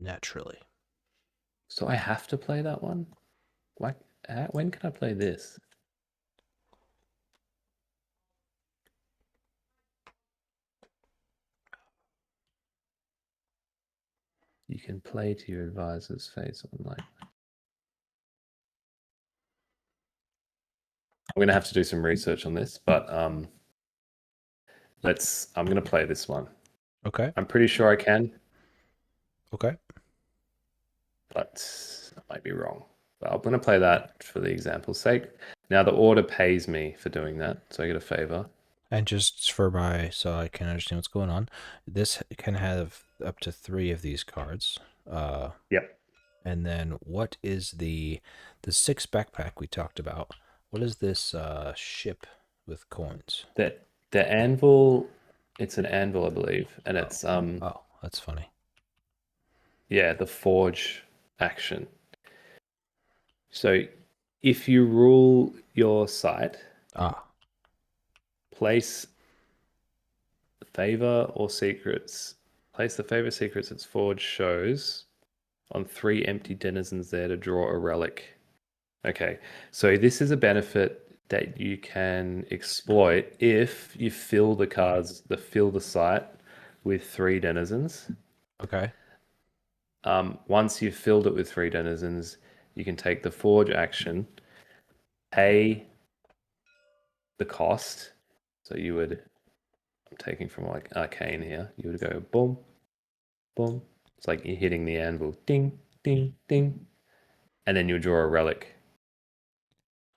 Naturally. So I have to play that one? Like, when can I play this? You can play to your advisor's face online. I'm going to have to do some research on this, but I'm going to play this one. Okay. I'm pretty sure I can, Okay. but I might be wrong. But I'm going to play that for the example's sake. Now the order pays me for doing that, so I get a favor. And just so I can understand what's going on, this can have up to 3 of these cards. Yep. And then what is the 6 backpack we talked about? What is this ship with coins? The anvil, it's an anvil, I believe, and it's Oh, that's funny. yeah, the forge action. So if you rule your site, place favor or secrets. Place the favor secrets its forge shows on 3 empty denizens there to draw a relic. Okay, so this is a benefit that you can exploit if you fill the site with 3 denizens. Okay. Once you've filled it with 3 denizens, you can take the forge action, pay the cost. So I'm taking from like arcane here. You would go boom, boom. It's like you're hitting the anvil, ding, ding, ding, and then you draw a relic.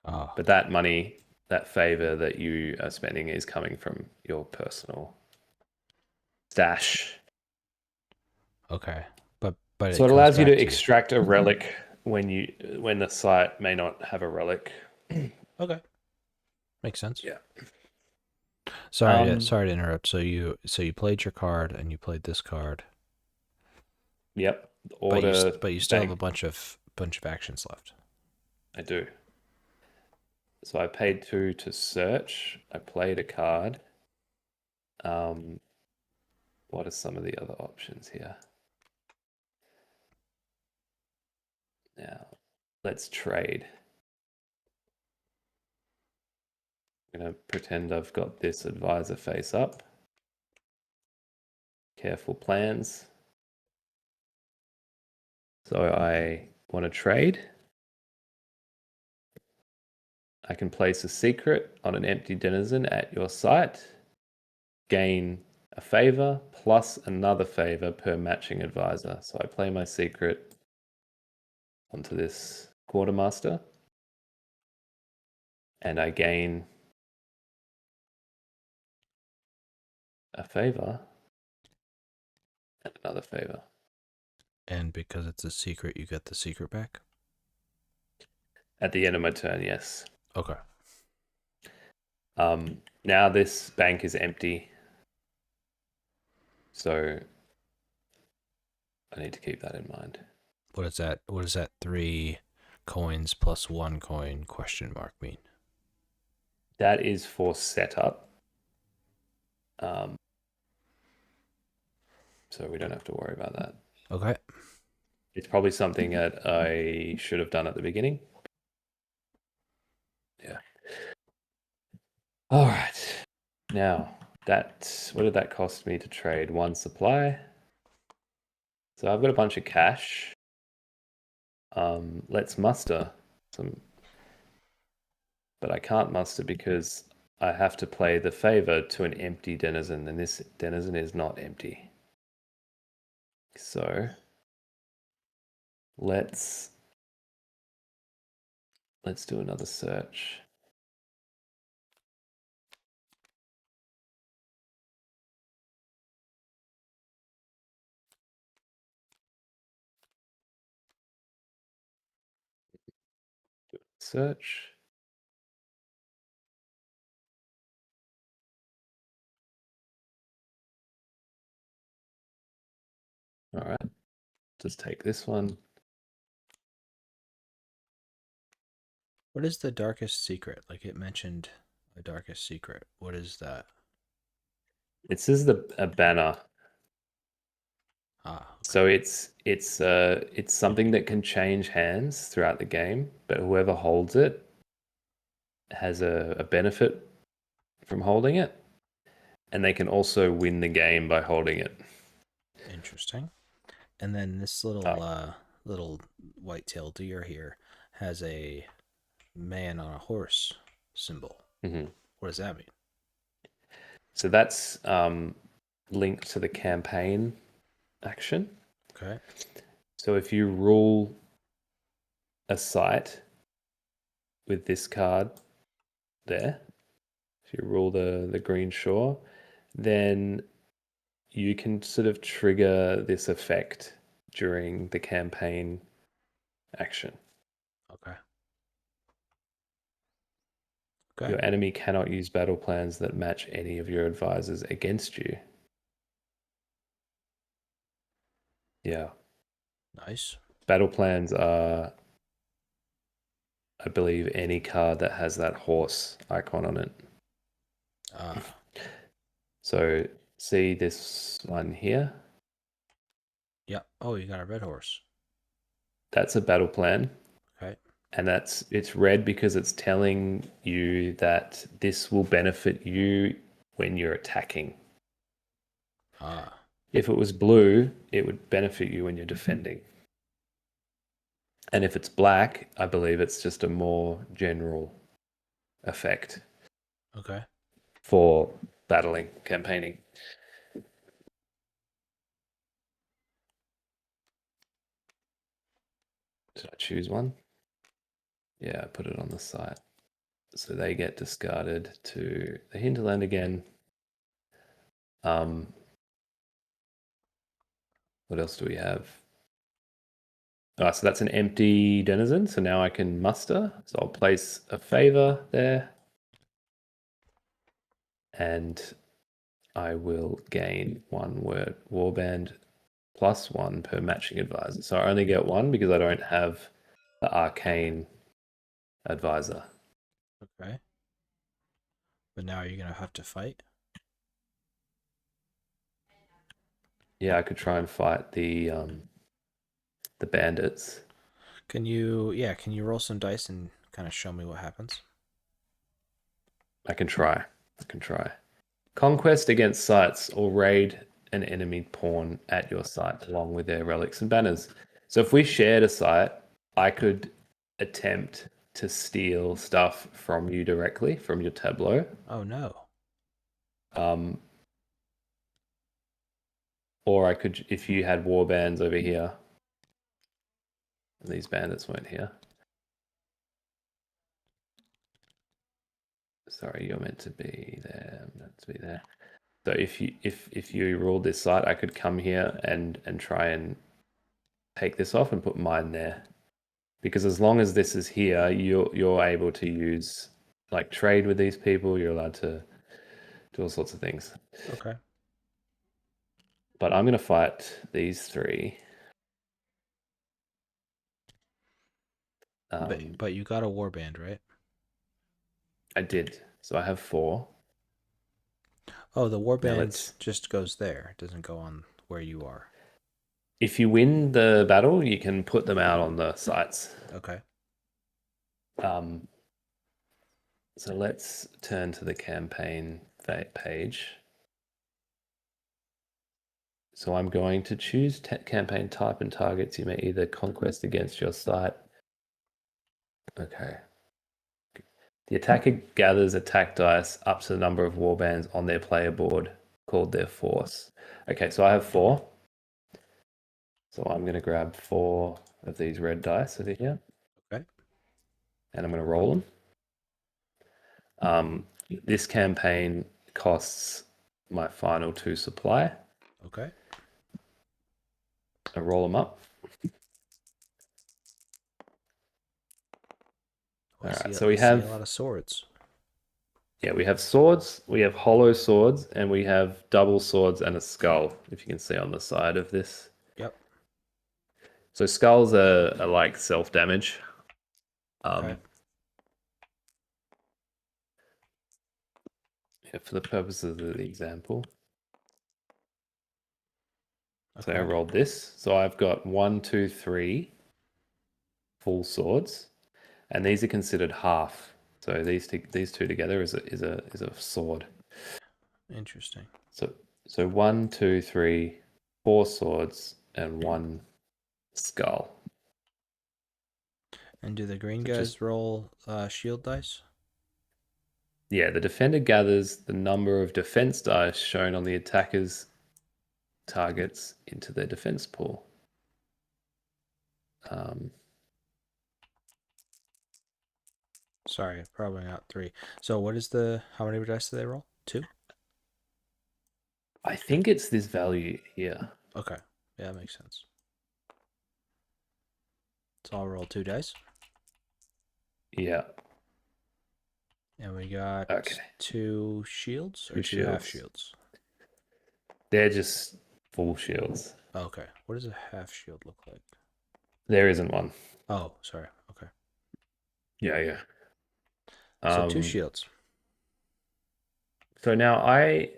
But that money, that favor that you are spending is coming from your personal stash. Okay. But So it allows you to extract a relic when the site may not have a relic. Okay. Makes sense. Yeah. Sorry to interrupt. So you played your card and you played this card. Yep. Order. But you still have a bunch of actions left. I do. So I paid 2 to search. I played a card. What are some of the other options here? Now, let's trade. I'm going to pretend I've got this advisor face up. Careful plans. So I want to trade. I can place a secret on an empty denizen at your site. Gain a favor plus another favor per matching advisor. So I play my secret onto this quartermaster. And I gain a favor and another favor. And because it's a secret, you get the secret back? At the end of my turn, yes. Okay. Now this bank is empty. So I need to keep that in mind. What is that? What does that 3 coins plus 1 coin question mark mean? That is for setup. So we don't have to worry about that. Okay. It's probably something that I should have done at the beginning. Yeah. All right. Now, what did that cost me to trade? 1 supply. So I've got a bunch of cash. Let's muster some, but I can't muster because I have to play the favor to an empty denizen, and this denizen is not empty. So let's do another search. Search. All right. Just take this one. What is the darkest secret? Like it mentioned a darkest secret. What is that? It says a banner. Ah, okay. So it's something that can change hands throughout the game, but whoever holds it has a benefit from holding it, and they can also win the game by holding it. Interesting. And then this little white-tailed deer here has a man on a horse symbol. Mm-hmm. What does that mean? So that's linked to the campaign action. Okay. So if you rule a site with this card there, if you rule the green shore, then you can sort of trigger this effect during the campaign action. Okay. Okay. Your enemy cannot use battle plans that match any of your advisors against you. Yeah. Nice. Battle plans are, I believe, any card that has that horse icon on it. So see this one here? Yeah. Oh, you got a red horse. That's a battle plan. Okay. And it's red because it's telling you that this will benefit you when you're attacking. If it was blue, it would benefit you when you're defending. And if it's black, I believe it's just a more general effect. Okay. For battling, campaigning. Did I choose one? Yeah, I put it on the site. So they get discarded to the hinterland again. What else do we have? So that's an empty denizen. So now I can muster. So I'll place a favor there. And I will gain 1 word warband plus 1 per matching advisor. So I only get 1 because I don't have the arcane advisor. Okay. But now you're going to have to fight? Yeah, I could try and fight the bandits. Can you roll some dice and kind of show me what happens? I can try. Conquest against sites or raid an enemy pawn at your site along with their relics and banners. So if we shared a site, I could attempt to steal stuff from you directly from your tableau. Oh no. Or I could, if you had warbands over here, and these bandits weren't here. Sorry, you're meant to be there. I'm meant to be there. So if you ruled this site, I could come here and try and take this off and put mine there. Because as long as this is here, you're able to use like trade with these people. You're allowed to do all sorts of things. Okay. But I'm gonna fight these 3. But you got a warband, right? I did. So I have 4. Oh, the Now warband let's. just goes there. It doesn't go on where you are. If you win the battle, you can put them out on the sites. Okay. Um, so let's turn to the campaign page. So I'm going to choose campaign type and targets. You may either conquest against your site. Okay. The attacker gathers attack dice up to the number of warbands on their player board called their force. Okay, so I have 4. So I'm going to grab 4 of these red dice over here. Okay. And I'm going to roll them. This campaign costs my final 2 supply. Okay. I roll them up. Oh, All right, I so we see a have lot of swords. we have swords, we have hollow swords, and we have double swords and a skull. If you can see on the side of this, Yep. so skulls are like self damage. Okay. Yeah, for the purposes of the example. So I Okay. rolled this. So I've got 1, 2, 3 full swords, and these are considered half. So these two together is a sword. Interesting. So 1, 2, 3, 4 swords and 1 skull. And do the green So guys roll shield dice? yeah, the defender gathers the number of defense dice shown on the attacker's targets into their defense pool. Sorry, probably not 3. So how many dice do they roll? 2? I think it's this value here. Okay. Yeah, that makes sense. So I'll roll 2 dice. Yeah. And we got Okay. 2 shields or 2 2 half shields. shields? They're just full shields. Okay. What does a half shield look like? There isn't one. Oh, sorry. Okay. Yeah. So 2 shields. So now I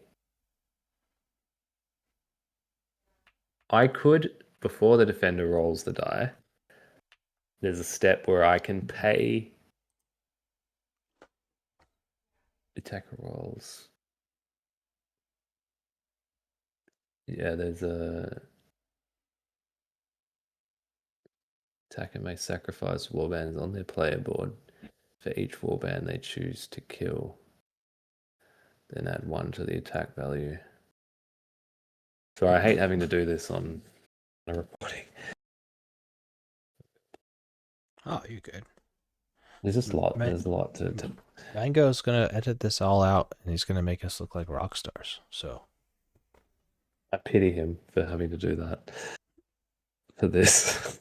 could, before the defender rolls the die, there's a step where I can pay attacker rolls. Yeah, there's a attacker may sacrifice warbands on their player board. For each warband they choose to kill, then add 1 to the attack value. So I hate having to do this on a recording. Oh, you good. There's just a lot. There's a lot to. Mango's gonna edit this all out, and he's gonna make us look like rock stars. So I pity him for having to do that for this.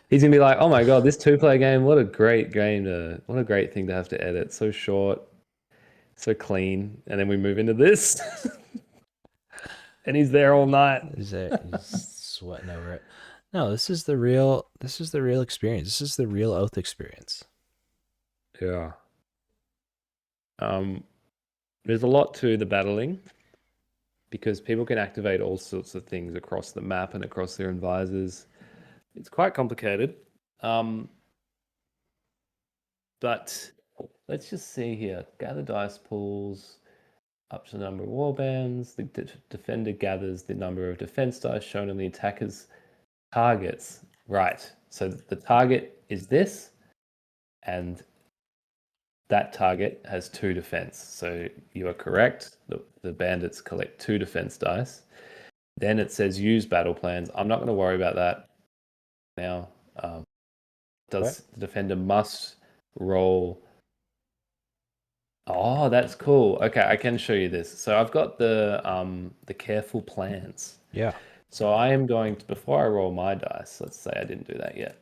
He's gonna be like, "Oh my god, this 2-player game! What a great game what a great thing to have to edit. So short, so clean." And then we move into this, and he's there all night. he's sweating over it. No, this is the real. This is the real experience. This is the real Oath experience. Yeah. There's a lot to the battling because people can activate all sorts of things across the map and across their advisors. It's quite complicated. But let's just see here. Gather dice pools up to the number of warbands. The defender gathers the number of defense dice shown on the attacker's targets. Right. So the target is this, and that target has 2 defense. So you are correct. The bandits collect 2 defense dice. Then it says use battle plans. I'm not going to worry about that now. The defender must roll? Oh, that's cool. Okay, I can show you this. So I've got the careful plans. Yeah. So I am going to, before I roll my dice, let's say I didn't do that yet.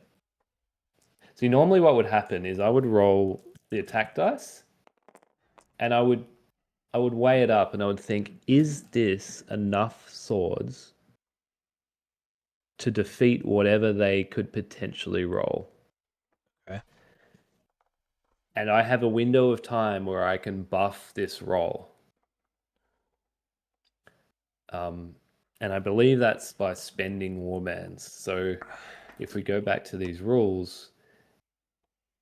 So normally what would happen is I would roll the attack dice and I would weigh it up and I would think, is this enough swords to defeat whatever they could potentially roll? And I have a window of time where I can buff this roll. And I believe that's by spending warbands. So if we go back to these rules,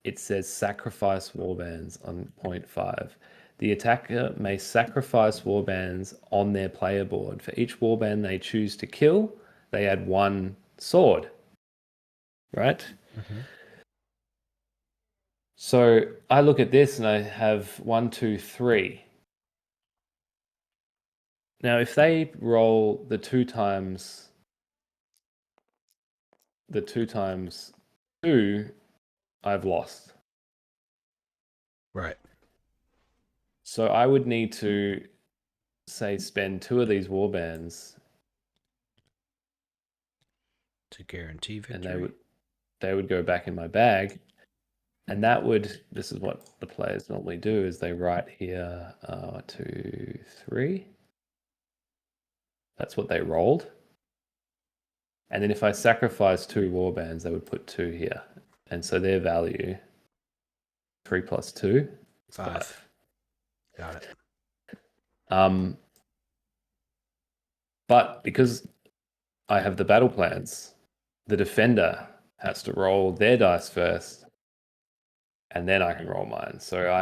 it says sacrifice warbands on 0.5. The attacker may sacrifice warbands on their player board. For each warband they choose to kill, they add 1 sword. Right? Mm-hmm. So I look at this and I have 1, 2, 3. Now, if they roll the 2 times 2, I've lost. Right. So I would need to, say, spend 2 of these warbands To guarantee victory. and they would go back in my bag. And that would, this is what the players normally do, is they write here 2, 3. That's what they rolled. And then if I sacrifice 2 warbands, they would put 2 here. And so their value, 3 plus 2, 5. Got it. But because I have the battle plans, the defender has to roll their dice first, and then I can roll mine. So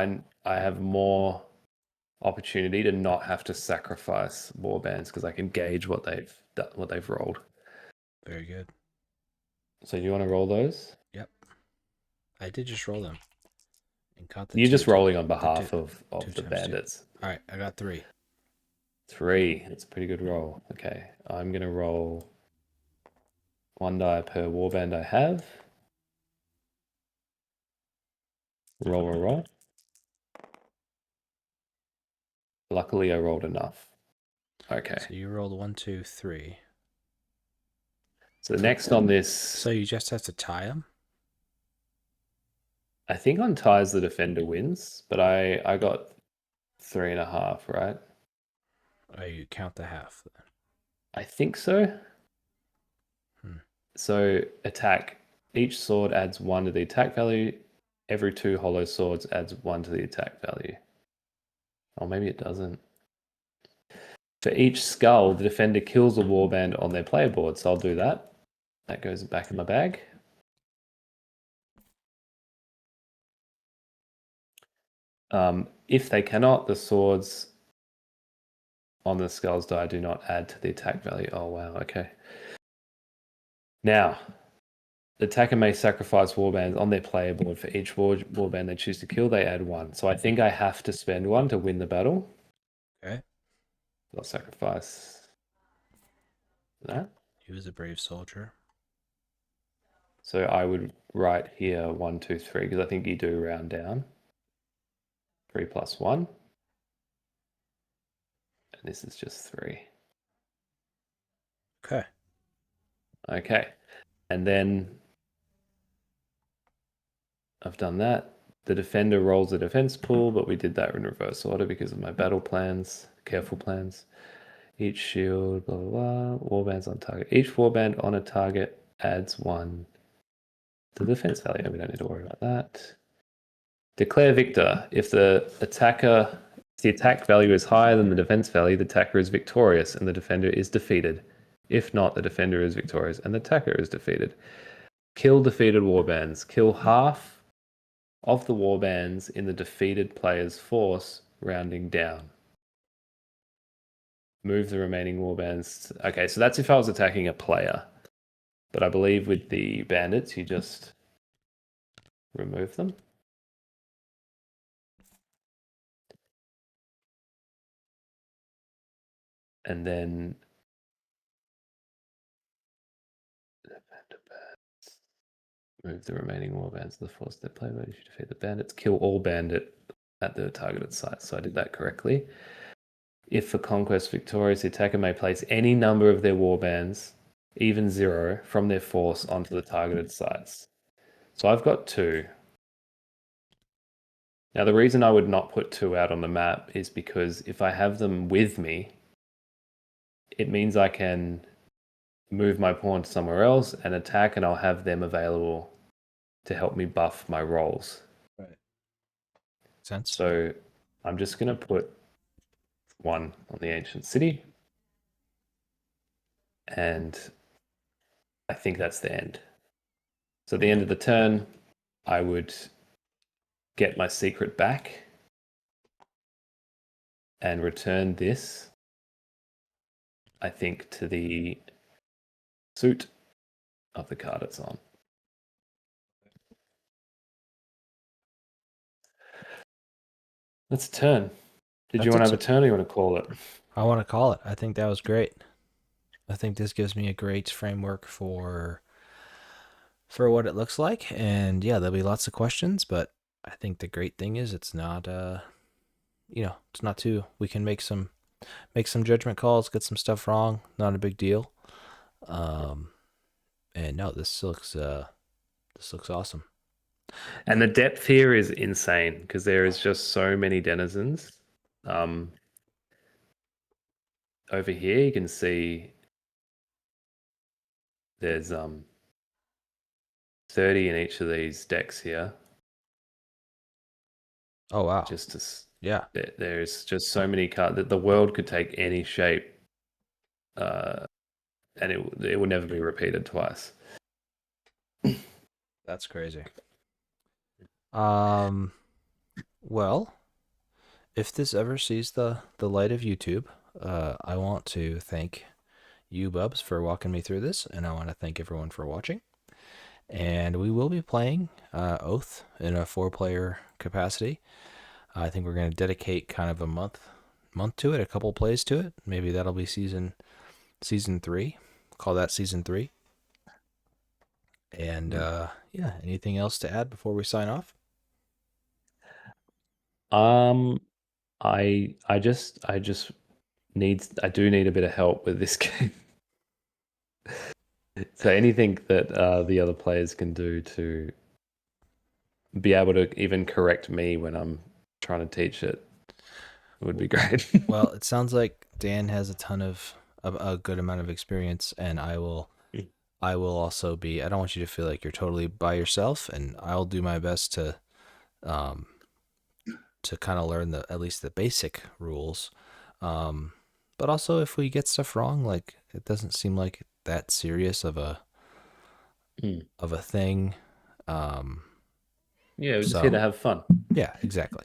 I have more opportunity to not have to sacrifice warbands because I can gauge what they've rolled. Very good. So you want to roll those? Yep. I did just roll them. And caught the You're 2 just rolling on the behalf 2 of 2 the times 2. bandits. All right, I got 3. 3. That's a pretty good roll. Okay, I'm going to roll 1 die per warband I have. Roll. Luckily, I rolled enough. Okay. So you rolled 1, 2, 3. So next on this... So you just have to tie them? I think on ties the defender wins, but I got 3.5, right? Oh, you count the half then. I think so. So attack. Each sword adds 1 to the attack value. Every 2 hollow swords adds 1 to the attack value. Oh, maybe it doesn't. For each skull, the defender kills a warband on their player board. So I'll do that. That goes back in my bag. If they cannot, the swords on the skulls die do not add to the attack value. Oh, wow. Okay. Now, the attacker may sacrifice warbands on their player board. For each warband they choose to kill, they add 1. So I think I have to spend 1 to win the battle. Okay. I'll sacrifice that. He was a brave soldier. So I would write here 1, 2, 3, because I think you do round down. 3 plus 1. And this is just 3. Okay. Okay. And then I've done that. The defender rolls a defense pool, but we did that in reverse order because of my battle plans, careful plans. Each shield, blah, blah, blah. Warbands on target. Each warband on a target adds 1 to the defense value. We don't need to worry about that. Declare victor. If the attack value is higher than the defense value, the attacker is victorious and the defender is defeated. If not, the defender is victorious and the attacker is defeated. Kill defeated warbands. Kill half of the warbands in the defeated player's force, rounding down. Move the remaining warbands. Okay, so that's if I was attacking a player. But I believe with the bandits, you just remove them. And then move the remaining warbands to the force they play. But you should defeat the bandits. Kill all bandit at the targeted site. So I did that correctly. If for conquest victorious, the attacker may place any number of their warbands, even 0, from their force onto the targeted sites. So I've got 2. Now the reason I would not put 2 out on the map is because if I have them with me, it means I can move my pawn to somewhere else and attack, and I'll have them available to help me buff my rolls. Right. sense. So I'm just going to put 1 on the ancient city. And I think that's the end. So at the end of the turn, I would get my secret back and return this, I think, to the suit of the card it's on. That's a turn. Did you want to have a turn or you want to call it? I want to call it. I think that was great. I think this gives me a great framework for what it looks like. And yeah, there'll be lots of questions, but I think the great thing is it's not it's not too, we can make some judgment calls, get some stuff wrong, not a big deal. And no, this looks awesome. And the depth here is insane because there is just so many denizens. Over here you can see there's 30 in each of these decks here. Oh wow. Just to, yeah. There's just so many cards that the world could take any shape. And it will never be repeated twice. That's crazy. Well, if this ever sees the light of YouTube, I want to thank you, Bubs, for walking me through this, and I want to thank everyone for watching. And we will be playing Oath in a 4-player capacity. I think we're going to dedicate kind of a month to it, a couple plays to it. Maybe that'll be season 3. Call that season 3. And yeah, anything else to add before we sign off? I do need a bit of help with this game. So anything that the other players can do to be able to even correct me when I'm trying to teach it would be great. Well, it sounds like Dan has a ton of a good amount of experience, and I will also be. I don't want you to feel like you're totally by yourself, and I'll do my best to kind of learn at least the basic rules. But also, if we get stuff wrong, like it doesn't seem like that serious of a thing. Yeah, we're just here to have fun. Yeah, exactly.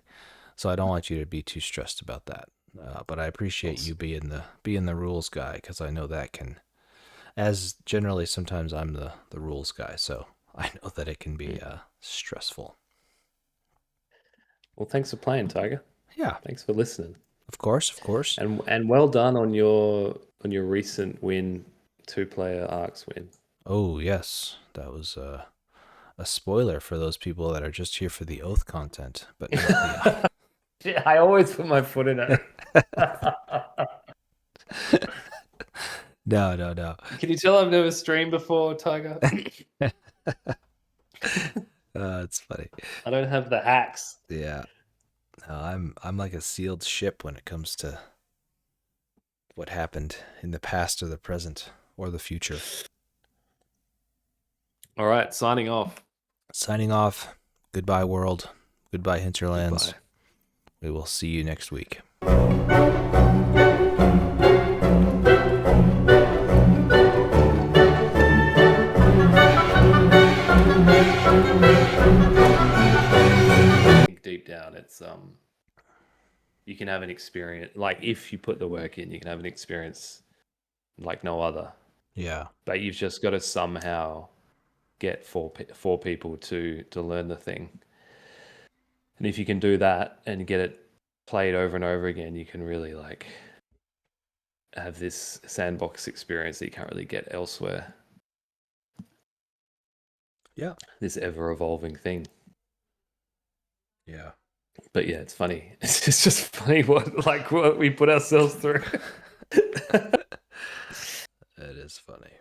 So I don't want you to be too stressed about that. But I appreciate you being the rules guy, because I know that can, as generally sometimes I'm the rules guy, so I know that it can be stressful. Well, thanks for playing, Tiger. Yeah. Thanks for listening. Of course. And well done on your recent win, 2-player Arcs win. Oh yes, that was a spoiler for those people that are just here for the Oath content. But yeah, I always put my foot in it. No. Can you tell I've never streamed before, Tiger? It's funny. I don't have the hacks. Yeah. No, I'm like a sealed ship when it comes to what happened in the past or the present or the future. All right, signing off. Goodbye, world. Goodbye, Hinterlands. Goodbye. We will see you next week. Deep down, it's you can have an experience, like if you put the work in, you can have an experience like no other. Yeah. But you've just got to somehow get four people to learn the thing. And if you can do that and get it played over and over again, you can really like have this sandbox experience that you can't really get elsewhere. Yeah. This ever evolving thing. Yeah. But yeah, it's funny. It's just funny what we put ourselves through. It is funny.